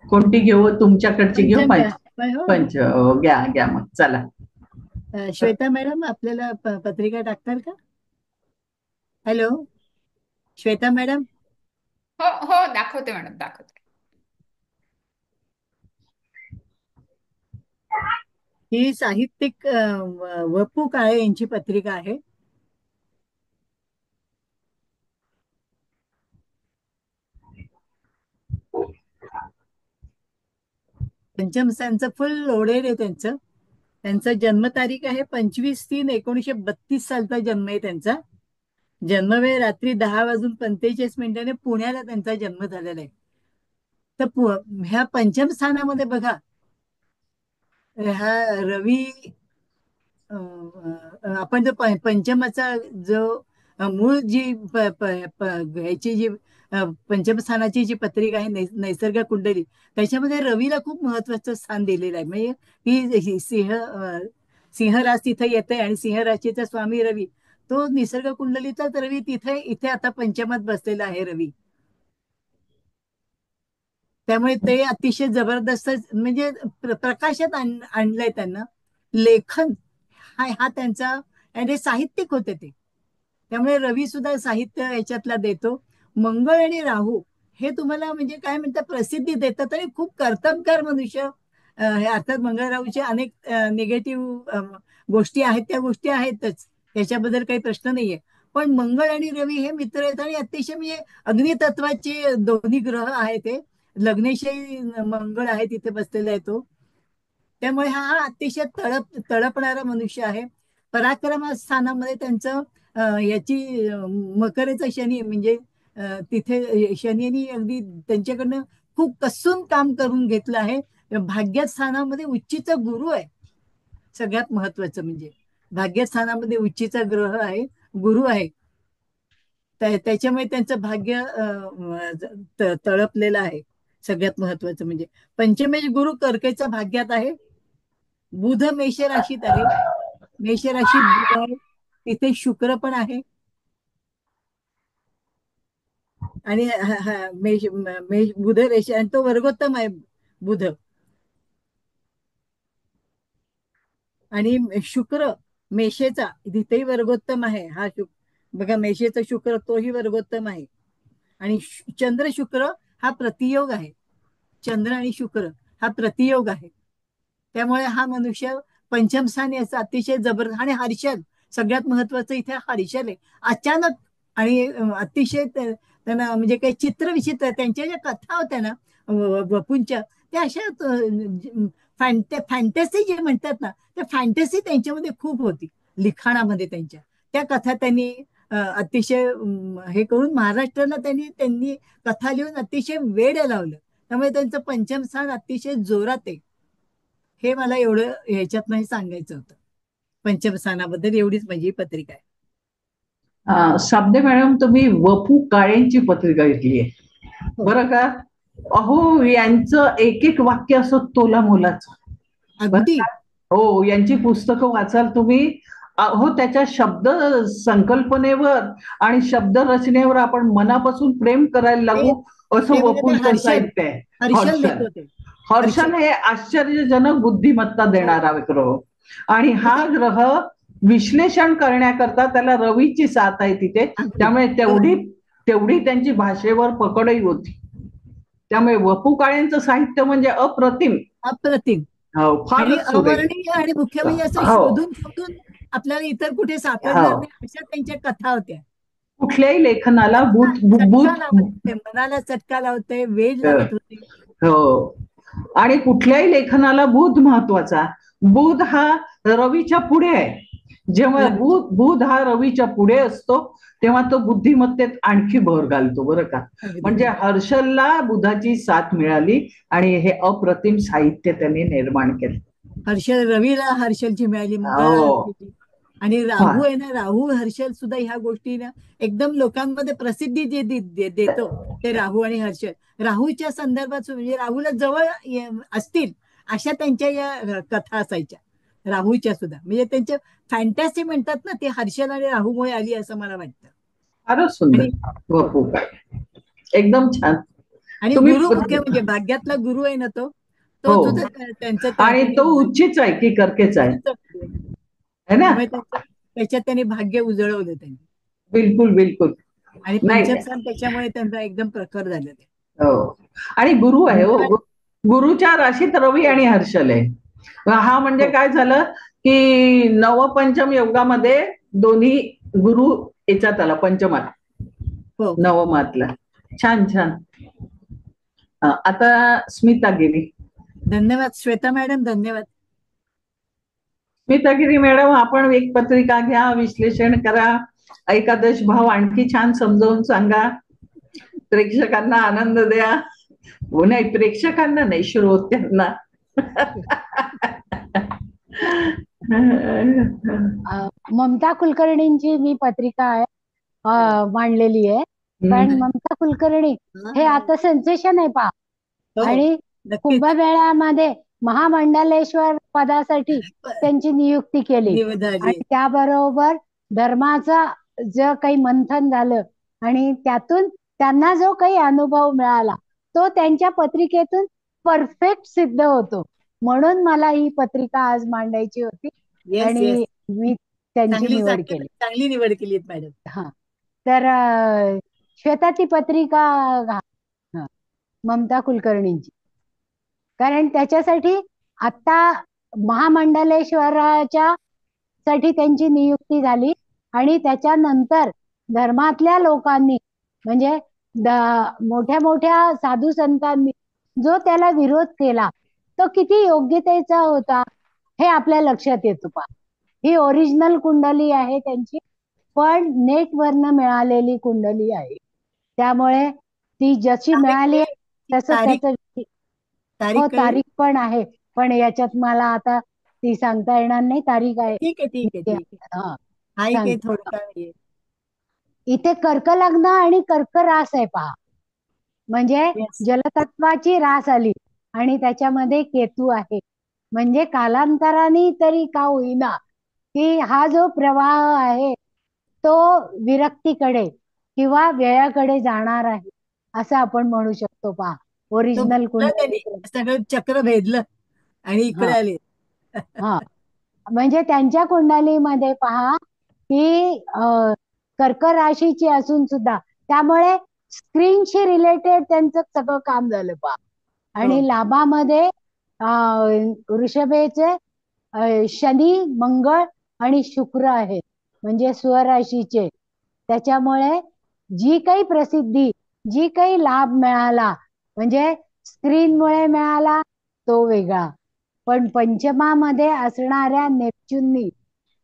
कोणती घेऊ? तुमच्याकडची घेऊ? पंच घ्या घ्या मग चला. श्वेता मॅडम आपल्याला पत्रिका टाकणार का? Hello Shweta madam. हो हो दाखवते मॅडम, दाखवते. ही साहित्यिक वपू काळे यांची पत्रिका आहे. पंचमसांचं फुल लोडेड आहे त्यांचं. त्यांचा जन्मतारीख आहे 25/3/1932 सालचा जन्म आहे त्यांचा. जन्मवेळ रात्री 10:45 पुण्याला त्यांचा जन्म झालेला आहे. तर ह्या पंचम स्थानामध्ये बघा, हा रवी, आपण जो पंचमाचा जो मूळ जी ह्याची जी पंचमस्थानाची जी पत्रिका आहे नैसर्ग कुंडली, त्याच्यामध्ये रवीला खूप महत्वाचं स्थान दिलेलं आहे. म्हणजे ही सिंह रास तिथे येते आणि सिंह राशीचा स्वामी रवी, तो निसर्ग कुंडलीचाच रवी इथे आता पंचमात बसलेला आहे रवी. त्यामुळे ते अतिशय जबरदस्त म्हणजे प्रकाशात आणलंय त्यांना. लेखन हा त्यांचा, आणि साहित्यिक होते ते, त्यामुळे रवी सुद्धा साहित्य याच्यातला देतो. मंगळ आणि राहू हे तुम्हाला म्हणजे काय म्हणतात, प्रसिद्धी देतात आणि खूप कर्तबगार मनुष्य. अर्थात मंगळ राहूचे अनेक निगेटिव्ह गोष्टी आहेत, त्या गोष्टी आहेतच, त्याच्याबद्दल काही प्रश्न नाहीये. पण मंगळ आणि रवी हे मित्र आहेत आणि अतिशय म्हणजे अग्नितत्वाचे दोन्ही ग्रह आहेत. ते लग्नेशही मंगळ आहे तिथे बसलेला आहे तो. त्यामुळे हा अतिशय तळपणारा मनुष्य आहे. पराक्रम स्थानामध्ये त्यांचं याची मकरेचा शनी, म्हणजे तिथे शनीने अगदी त्यांच्याकडनं खूप कसून काम करून घेतलं आहे. भाग्यस्थानामध्ये उच्चीचा गुरु आहे. सगळ्यात महत्वाचं म्हणजे भाग्यस्थानामध्ये उच्चीचा ग्रह आहे, गुरु आहे. त्याच्यामुळे त्यांचं भाग्य तळपलेलं आहे. सगळ्यात महत्वाचं म्हणजे पंचमेश गुरु कर्केचा भाग्यात आहे. बुध मेष राशीत आहे. मेष राशीत बुध आहे, तिथे शुक्र पण आहे. आणि बुध रेष, आणि तो वर्गोत्तम आहे बुध. आणि शुक्र मेषेचा तिथेही वर्गोत्तम आहे. हा बघा, मेषेचा शुक्र तोही वर्गोत्तम आहे. आणि चंद्र शुक्र हा प्रतियोग आहे. चंद्र आणि शुक्र हा प्रतियोग आहे. त्यामुळे हा मनुष्य पंचम स्थान याचा अतिशय जबरदस्त. आणि हर्षल सगळ्यात महत्वाचं इथे हर्षल आहे. अचानक आणि अतिशय त्यांना म्हणजे काही चित्र विचित्र, त्यांच्या ज्या कथा होत्या ना वपूंच्या, त्या अशा फॅन्टसी जे म्हणतात ना, त्या फॅन्टसी त्यांच्यामध्ये खूप होती लिखाणामध्ये त्यांच्या. त्या कथा त्यांनी अतिशय हे करून महाराष्ट्राला त्यांनी कथा लिहून अतिशय वेड लावलं. त्यामुळे त्यांचं पंचम स्थान अतिशय जोरात आहे. हे मला एवढं ह्याच्यात नाही सांगायचं होतं. पंचम स्थानाबद्दल एवढीच माझी पत्रिका आहे. साबदे मॅडम, तुम्ही वपू काळेंची पत्रिका घेतली आहे बरं का? अहो, यांचं एक एक वाक्य असं तोला मोलाचं. अगदी. हो, यांची पुस्तकं वाचाल तुम्ही. हो, त्याच्या शब्द संकल्पनेवर आणि शब्द रचनेवर आपण मनापासून प्रेम करायला लागू असं वपूंचं साहित्य आहे. हर्षल हे आश्चर्यजनक बुद्धिमत्ता देणारा ग्रह. आणि हा ग्रह विश्लेषण करण्याकरता त्याला रवीची साथ आहे तिथे. त्यामुळे तेवढी तेवढी त्यांची भाषेवर पकडही होती. त्यामुळे वपू काळेंचं साहित्य म्हणजे अप्रतिम. अप्रतिम हो, आणि फारच सुरेख. अवर्णनीय आणि मुख्य म्हणजे असं हो शोधून शोधून आपल्याला इतर कुठे सापडणार हो, नाही अशा त्यांच्या कथा होत्या. कुठल्याही लेखनाला चटका चटका लावत भूत. होते, मनाला चटका लावते, वेळ लावत होते. हो, आणि कुठल्याही लेखनाला बुध महत्वाचा. बुध हा रवीच्या पुढे आहे. जेव्हा बुध हा रवीच्या पुढे असतो तेव्हा तो बुद्धिमत्तेत आणखी भर घालतो बरं का. म्हणजे हर्षलला बुधाची साथ मिळाली आणि हे अप्रतिम साहित्य त्यांनी निर्माण केलं. रवीला हर्षलची मिळाली, मंगळा हो, आणि राहू आहे ना, राहू हर्षल सुद्धा ह्या गोष्टी ना एकदम लोकांमध्ये प्रसिद्धी जे देतो ते राहू आणि हर्षल. राहूच्या संदर्भात म्हणजे राहूला जवळ असतील अशा त्यांच्या या कथा असायच्या राहूच्या सुद्धा. म्हणजे त्यांच्या फॅन्टॅसी म्हणतात ना, ते हर्षल आणि राहूमुळे आली असं मला वाटतं. फारच सुंदर वपू काळे, एकदम छान. आणि तुम्ही गुरु मुख्य म्हणजे भाग्यातला गुरु आहे ना तो हो, सुद्धा त्यांचं आणि तो उच्चीच आहे की करकेच आहे है ना. त्याच्यात त्यांनी भाग्य उजळवलं त्यांनी. बिलकुल बिलकुल. आणि नाही, पंचमस्थान त्याच्यामुळे त्यांचा एकदम प्रखर झालं ते. हो, आणि गुरु आहे हो. गुरुच्या राशीत रवी आणि हर्षल आहे. हा म्हणजे काय झालं की नवपंचम योगामध्ये दोन्ही गुरु याच्यात आला, पंचमात नवमातला. छान छान. आता स्मिता गिरी. धन्यवाद श्वेता मॅडम, धन्यवाद. स्मितागिरी मॅडम, आपण एक पत्रिका घ्या, विश्लेषण करा, एकादश भाव आणखी छान समजावून सांगा, प्रेक्षकांना आनंद द्या. हो नाही, प्रेक्षकांना नाही, श्रोत्यांना. ममता कुलकर्णींची मी पत्रिका मांडलेली आहे. कारण ममता कुलकर्णी हे आता सेन्सेशन आहे पहा. आणि कुंभमेळ्यामध्ये महामंडलेश्वर पदासाठी त्यांची नियुक्ती केली आणि त्याबरोबर धर्माचा जे काही मंथन झालं आणि त्यातून त्यांना जो काही अनुभव मिळाला तो त्यांच्या पत्रिकेतून परफेक्ट सिद्ध होतो. म्हणून मला ही पत्रिका आज मांडायची होती आणि मी त्यांची निवड केली. चांगली निवड केली मॅडम. हा, तर श्वेता ती पत्रिका ममता कुलकर्णींची, कारण त्याच्यासाठी आता महामंडलेश्वराच्या साठी त्यांची नियुक्ती झाली आणि त्याच्यानंतर धर्मातल्या लोकांनी म्हणजे मोठ्या मोठ्या साधू संतांनी जो त्याला विरोध केला तो किती योग्यतेचा होता हे आपल्या लक्षात येतो पहा. ही ओरिजिनल कुंडली आहे त्यांची, पण नेटवरनं मिळालेली कुंडली आहे. त्यामुळे ती जशी मिळाली तसं त्याचं हो तारीख पण आहे, पण याच्यात मला आता ती सांगता येणार नाही तारीख आहे. ठीक आहे. इथे कर्क लग्न आणि कर्क रास आहे पहा. म्हणजे जलतत्वाची रास आली आणि त्याच्यामध्ये केतू आहे. म्हणजे कालांतराने तरी का होईना की हा जो प्रवाह आहे तो विरक्तीकडे किंवा व्ययाकडे जाणार आहे असं आपण म्हणू शकतो पहा. ओरिजिनल कुंडली सगळं चक्र भेदलं आणि इकडे आले. हा, म्हणजे त्यांच्या कुंडलीमध्ये पहा की कर्क राशीची असून सुद्धा त्यामुळे स्क्रीनशी रिलेटेड त्यांचं सगळं काम झालं पहा. आणि लाभामध्ये वृषभेचे शनी, मंगळ आणि शुक्र आहेत म्हणजे स्वराशीचे. त्याच्यामुळे जी काही प्रसिद्धी, जी काही लाभ मिळाला म्हणजे स्क्रीनमुळे मिळाला तो वेगळा, पण पंचमामध्ये असणाऱ्या नेपच्यूननी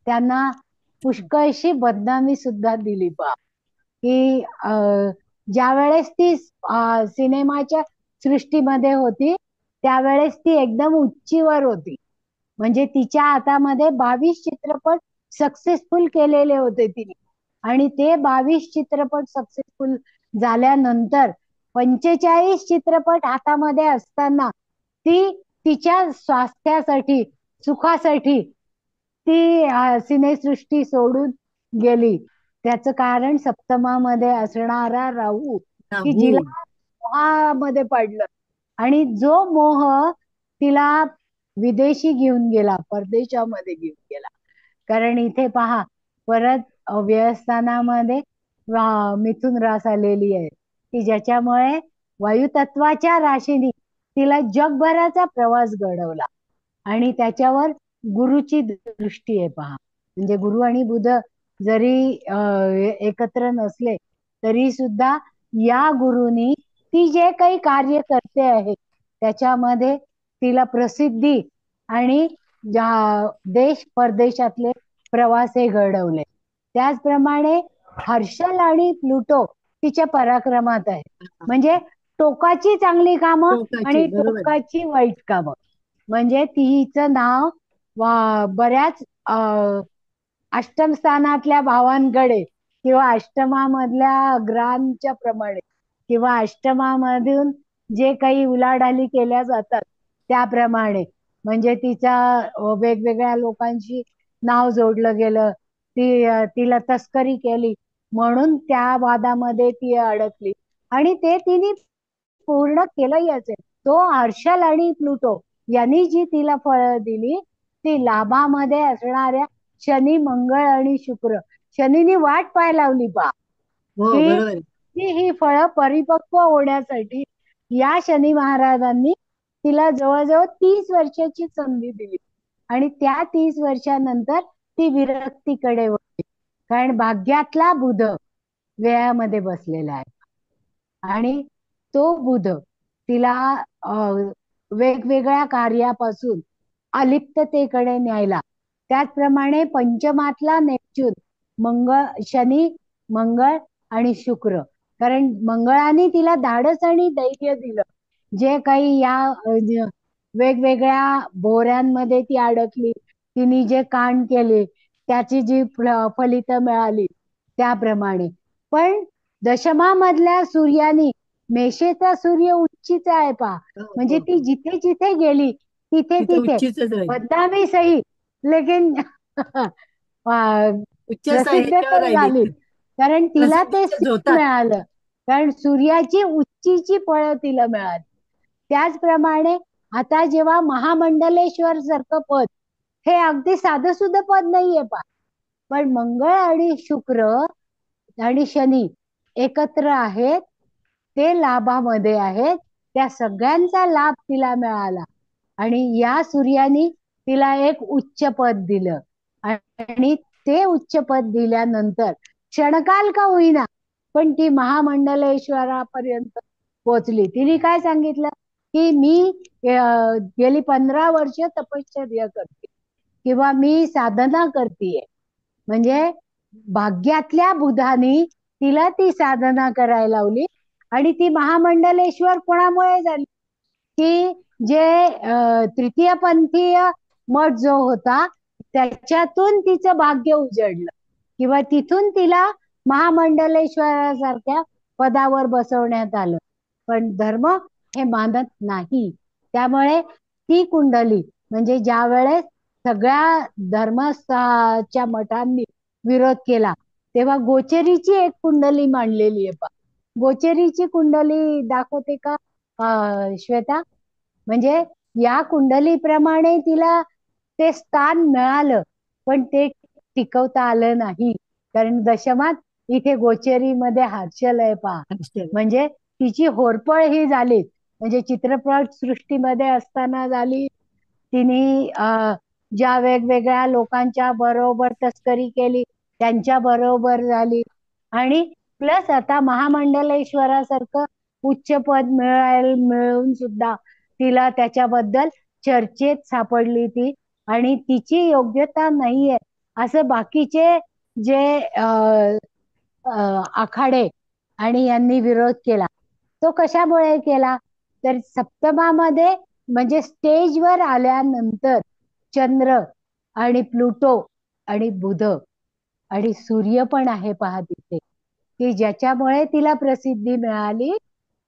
त्यांना पुष्कळशी बदनामी सुद्धा दिली पहा. की ज्या वेळेस ती सिनेमाच्या सृष्टीमध्ये होती त्यावेळेस ती एकदम उच्चीवर होती. म्हणजे तिच्या हातामध्ये 22 चित्रपट सक्सेसफुल केलेले होते तिने आणि ते 22 चित्रपट सक्सेसफुल झाल्यानंतर 45 चित्रपट हातामध्ये असताना ती तिच्या स्वास्थ्यासाठी, सुखासाठी ती सिनेसृष्टी सोडून गेली. त्याचं कारण सप्तमामध्ये असणारा राहू की जिला मोहामध्ये पडलं आणि जो मोह तिला विदेशी घेऊन गेला, परदेशामध्ये घेऊन गेला. कारण इथे पहा परत व्यवस्थानामध्ये मिथुन रास आलेली आहे की ज्याच्यामुळे वायुतत्वाच्या राशीने तिला जगभराचा प्रवास घडवला. आणि त्याच्यावर गुरुची दृष्टी आहे पहा. म्हणजे गुरु आणि बुध जरी एकत्र नसले तरी सुद्धा या गुरुनी ती जे काही कार्य करते आहे त्याच्यामध्ये तिला प्रसिद्धी आणि देश परदेशातले प्रवास हे घडवले. त्याचप्रमाणे हर्षल आणि प्लुटो तिच्या पराक्रमात आहे. म्हणजे टोकाची चांगली कामं आणि बरोबर. टोकाची वाईट कामं. म्हणजे तिचं नाव बऱ्याच अष्टम स्थानातल्या भावांकडे किंवा अष्टमामधल्या ग्रहांच्या प्रमाणे किंवा अष्टमामधून जे काही उलाढाली केल्या जातात त्याप्रमाणे म्हणजे तिचा वेगवेगळ्या लोकांशी नाव जोडलं गेलं. तिला तस्करी केली म्हणून त्या वादामध्ये ती अडकली आणि ते तिने पूर्ण केलंही असेल. तो हर्षल आणि प्लुटो यांनी जी तिला फळं दिली ती लाभामध्ये असणाऱ्या शनी, मंगळ आणि शुक्र. शनीने वाट पाय लावली पा की ही फळं परिपक्व होण्यासाठी या शनी महाराजांनी तिला जवळजवळ 30 वर्षाची संधी दिली आणि त्या 30 वर्षानंतर ती विरक्तीकडे वळली. कारण भाग्यातला बुध व्ययामध्ये बसलेला आहे आणि तो बुध तिला वेगवेगळ्या कार्यापासून अलिप्ततेकडे न्यायला. त्याचप्रमाणे पंचमातला नेपच्यून शनी, मंगळ आणि शुक्र. कारण मंगळाने तिला धाडस आणि धैर्य दिलं. जे काही या वेगवेगळ्या भोऱ्यांमध्ये ती अडकली, तिने जे कांड केले त्याची जी फलितं मिळाली त्याप्रमाणे. पण दशमामधल्या सूर्याने, मेषेचा सूर्य उच्चीचा आहे पहा. म्हणजे ती जिथे जिथे गेली तिथे तिथे बदनामी सही लेकिन प्रसिद्ध तर झाली. कारण तिला ते मिळालं. कारण सूर्याची उच्चीची फळं तिला मिळाली. त्याचप्रमाणे आता जेव्हा महामंडलेश्वर सारखं पद हे अगदी साधं सुद्धा पद नाहीये पा. पण मंगळ आणि शुक्र आणि शनी एकत्र आहेत, ते लाभामध्ये आहेत. त्या सगळ्यांचा लाभ तिला मिळाला आणि या सूर्याने तिला एक उच्च पद दिलं आणि ते उच्च पद दिल्यानंतर क्षणकाल का होईना पण ती महामंडलेश्वरापर्यंत पोहोचली. तिने काय सांगितलं की मी गेली 15 वर्ष तपश्चर्या करते किंवा मी साधना करतेय. म्हणजे भाग्यातल्या बुधाने तिला ती साधना करायला लावली आणि ती महामंडलेश्वर कोणामुळे झाली की जे तृतीयपंथीय मठ जो होता त्याच्यातून तिचं भाग्य उजळलं किंवा तिथून तिला महामंडलेश्वरासारख्या पदावर बसवण्यात आलं. पण धर्म हे मानत नाही. त्यामुळे ती कुंडली म्हणजे ज्या वेळेस सगळ्या धर्मस्थाच्या मठांनी विरोध केला तेव्हा गोचरीची एक कुंडली मांडलेली आहे पा. गोचरीची कुंडली दाखवते का श्वेता? म्हणजे या कुंडलीप्रमाणे तिला ते स्थान मिळालं पण ते टिकवता आलं नाही. कारण दशमात इथे गोचरीमध्ये हर्षल आहे पहा. म्हणजे तिची होरपळ ही झाली. म्हणजे चित्रपट सृष्टीमध्ये असताना झाली. तिने ज्या वेगवेगळ्या लोकांच्या बरोबर तस्करी केली त्यांच्या बरोबर झाली आणि प्लस आता महामंडलेश्वरासारखं उच्च पद मिळून सुद्धा तिला त्याच्याबद्दल चर्चेत सापडली ती आणि तिची योग्यता नाहीये असं बाकीचे जे आखाडे आणि यांनी विरोध केला. तो कशामुळे केला तर सप्तमामध्ये म्हणजे स्टेजवर आल्यानंतर चंद्र आणि प्लुटो आणि बुध आणि सूर्य पण आहे पहा तिथे की ज्याच्यामुळे तिला प्रसिद्धी मिळाली.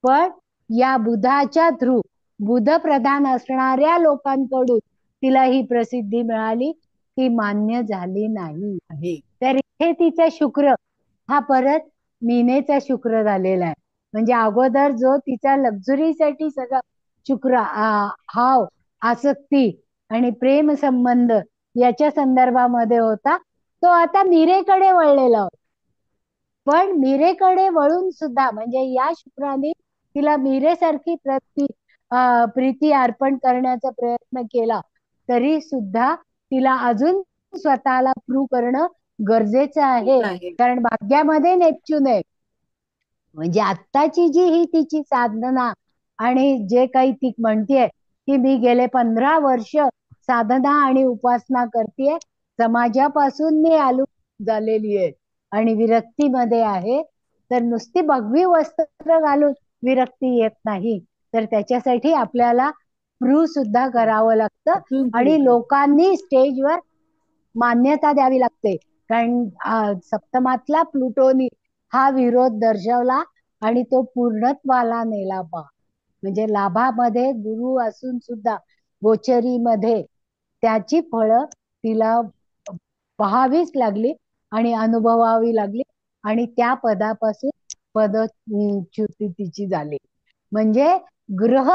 पण या बुधाच्या थ्रू बुध प्रधान असणाऱ्या लोकांकडून तिला ही प्रसिद्धी मिळाली ती मान्य झाली नाही. तर इथे तिचा शुक्र हा परत मीनेचा शुक्र झालेला आहे. म्हणजे अगोदर जो तिचा लक्झरीसाठी सगळं शुक्र हाव आसक्ती आणि प्रेम संबंध याच्या संदर्भामध्ये होता तो आता मीरेकडे वळलेला होता. पण मीरेकडे वळून सुद्धा म्हणजे या शुक्राने तिला मीरेसारखी प्रीती अर्पण करण्याचा प्रयत्न केला तरी सुद्धा तिला अजून स्वतःला प्रूव्ह करणं गरजेचं आहे. कारण भाग्यामध्ये नेपच्यून आहे. म्हणजे आत्ताची जी ही तिची साधना आणि जे काही ती म्हणतेय की मी गेले 15 वर्ष साधना आणि उपासना करतेय, समाजापासून मी आलूप झालेली आहे आणि विरक्तीमध्ये आहे, तर नुसती भगवी वस्त्र घालून विरक्ती येत नाही, तर त्याच्यासाठी आपल्याला प्रूव्ह सुद्धा करावं लागतं आणि लोकांनी स्टेजवर मान्यता द्यावी लागते. कारण सप्तमातला प्लुटोनी हा विरोध दर्शवला आणि तो पूर्णत्वाला नेला पहा. म्हणजे लाभामध्ये गुरु असून सुद्धा गोचरीमध्ये त्याची फळं तिला पाहावीच लागली आणि अनुभवावी लागली आणि त्या पदापासून पदच्युती तिची झाली. म्हणजे ग्रह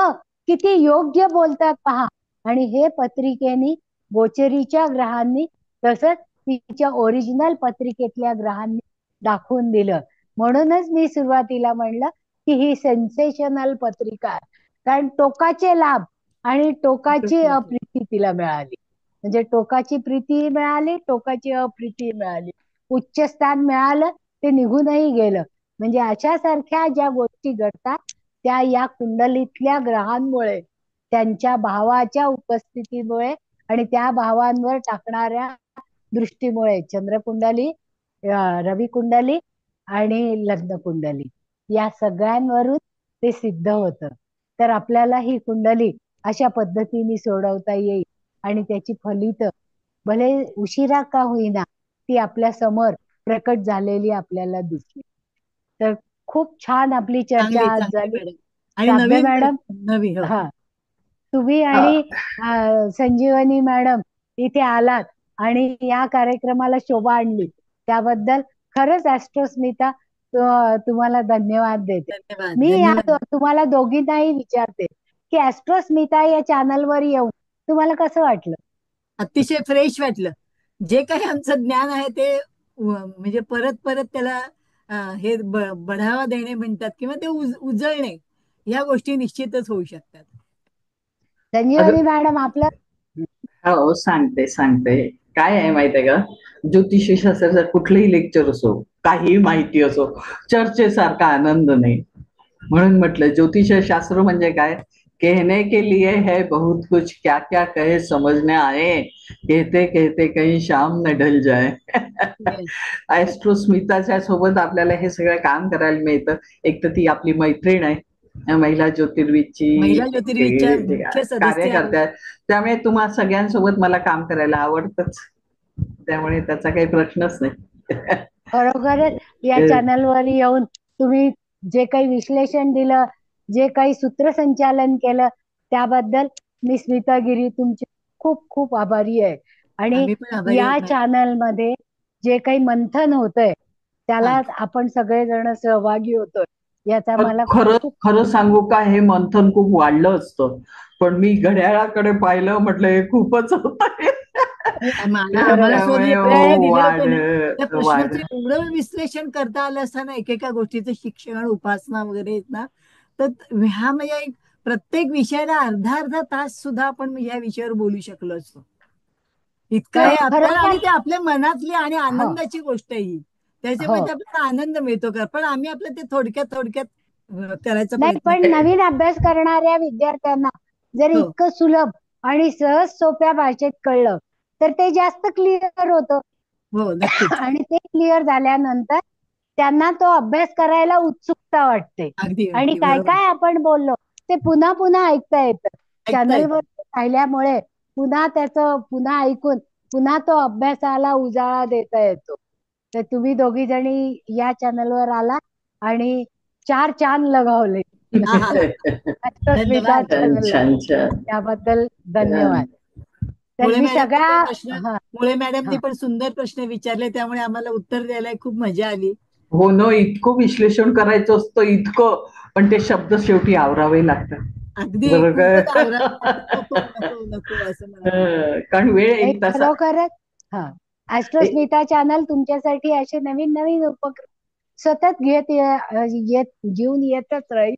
किती योग्य बोलतात पहा. आणि हे पत्रिकेनी गोचरीच्या ग्रहांनी तसंच तिच्या ओरिजिनल पत्रिकेतल्या ग्रहांनी दाखवून दिलं. म्हणूनच मी सुरुवातीला म्हणलं की ही सेन्सेशनल पत्रिका आहे. कारण टोकाचे लाभ आणि टोकाची अप्रीती तिला मिळाली. म्हणजे टोकाची प्रीती मिळाली, टोकाची अप्रीती मिळाली. उच्च स्थान मिळालं ते निघूनही गेलं. म्हणजे अशा सारख्या ज्या गोष्टी घडतात त्या या कुंडलीतल्या ग्रहांमुळे, त्यांच्या भावाच्या उपस्थितीमुळे आणि त्या भावांवर टाकणाऱ्या दृष्टीमुळे, चंद्रकुंडली, रवी कुंडली आणि लग्न कुंडली या सगळ्यांवरून ते सिद्ध होतं. तर आपल्याला ही कुंडली अशा पद्धतीने सोडवता येईल आणि त्याची फलित भले उशिरा का होईना ती आपल्या समोर प्रकट झालेली आपल्याला दिसली. तर खूप छान आपली चर्चा आज झाली. शाब्दे मॅडम, हा तुम्ही आणि संजीवनी मॅडम इथे आलात आणि या कार्यक्रमाला शोभा आणली त्याबद्दल खरंच ॲस्ट्रोस्मिता तुम्हाला धन्यवाद देते. मी तुम्हाला दोघींनाही विचारते की ॲस्ट्रोस्मिता या चॅनलवर येऊन तुम्हाला कसं वाटलं? अतिशय फ्रेश वाटलं. जे काही आमचं ज्ञान आहे ते म्हणजे परत परत त्याला हे बढावा देणे म्हणतात किंवा ते उजळणे, या गोष्टी निश्चितच होऊ शकतात. संजीवनी मॅडम आपलं. हो, सांगते काय आहे माहितीये का, ज्योतिषी शास्त्राचं कुठलंही लेक्चर असो, काही माहिती असो, चर्चेसारखा आनंद नाही. म्हणून म्हटलं ज्योतिष शास्त्र म्हणजे काय, कहने के लिए है बहुत कुछ, क्या क्या कहे समझने आए, कहते कहते कहीं शाम न ढल जाए. ॲस्ट्रोस्मिताच्या सोबत आपल्याला हे सगळं काम करायला मिळतं. एक तर ती आपली मैत्रीण आहे, महिला ज्योतिर्विदची कार्यकर्त्या, त्यामुळे तुम्हा सगळ्यांसोबत मला काम करायला आवडतच, त्यामुळे त्याचा काही प्रश्नच नाही. खरोखरच या चॅनलवर येऊन तुम्ही जे काही विश्लेषण दिलं, जे काही सूत्रसंचालन केलं त्याबद्दल मी स्मिता गिरी तुमची खूप खूप आभारी आहे. आणि या चॅनलमध्ये जे काही मंथन होतंय त्याला आपण सगळेजण सहभागी होतोय याचा मला खरं सांगू का, हे मंथन खूप वाढलं असतं, पण मी घड्याळाकडे पाहिलं, म्हटलं हे खूपच होत आहे. एवढं विश्लेषण करता आलं असताना एकेका गोष्टीचं शिक्षण, उपासना वगैरे ना, तर ह्या म्हणजे प्रत्येक विषयाला अर्धा तास सुद्धा आपण या विषयावर बोलू शकलो असतो. इतकं हे आपल्याला, आणि ते आपल्या मनातली आणि आनंदाची गोष्ट ही, त्याच्यामध्ये आपल्याला आनंद मिळतो का, पण आम्ही आपलं ते थोडक्यात करायचं नाही. पण नवीन अभ्यास करणाऱ्या विद्यार्थ्यांना जर इतकं सुलभ आणि सहज सोप्या भाषेत कळलं तर ते जास्त क्लिअर होतं. आणि ते क्लिअर झाल्यानंतर त्यांना तो अभ्यास करायला उत्सुकता वाटते. आणि काय काय आपण बोललो ते पुन्हा पुन्हा ऐकता येतं. चॅनलवर राहिल्यामुळे पुन्हा ऐकून पुन्हा तो अभ्यासाला उजाळा देता येतो. तर तुम्ही दोघी जणी या चॅनलवर आला आणि 4 चांद लगावले. त्याबद्दल धन्यवाद. मुळे मॅडमनी पण सुंदर प्रश्न विचारले, त्यामुळे आम्हाला उत्तर द्यायला खूप मजा आली. हो ना, इतकं विश्लेषण करायचं असतं, इतकं, पण ते शब्द शेवटी आवरावे लागतात. अगदी कारण वेळ एक तास. खरोखरच ॲस्ट्रोस्मिता चॅनल तुमच्यासाठी असे नवीन नवीन उपक्रम सतत घेऊन येतच राहील.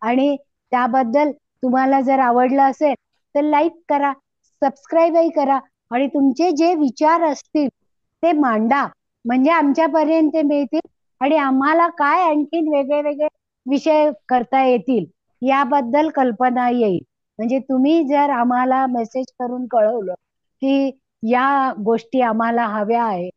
आणि त्याबद्दल तुम्हाला जर आवडलं असेल तर लाईक करा, सबस्क्राईबही करा आणि तुमचे जे विचार असतील ते मांडा, म्हणजे आमच्यापर्यंत ते मिळतील आणि आम्हाला काय आणखीन वेगळे वेगळे विषय करता येतील याबद्दल कल्पना येईल. म्हणजे तुम्ही जर आम्हाला मेसेज करून कळवलं की या गोष्टी आम्हाला हव्या आहे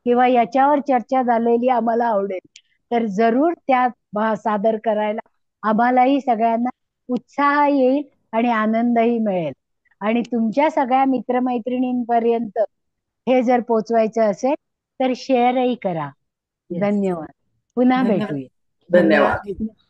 किंवा याच्यावर चर्चा झालेली आम्हाला आवडेल, तर जरूर त्या सादर करायला आम्हालाही सगळ्यांना उत्साह येईल आणि आनंदही मिळेल. आणि तुमच्या सगळ्या मित्रमैत्रिणींपर्यंत हे जर पोचवायचं असेल तर शेअरही करा. Yes. धन्यवाद. पुन्हा धन्यवाद. भेटूया. धन्यवाद. धन्यवाद.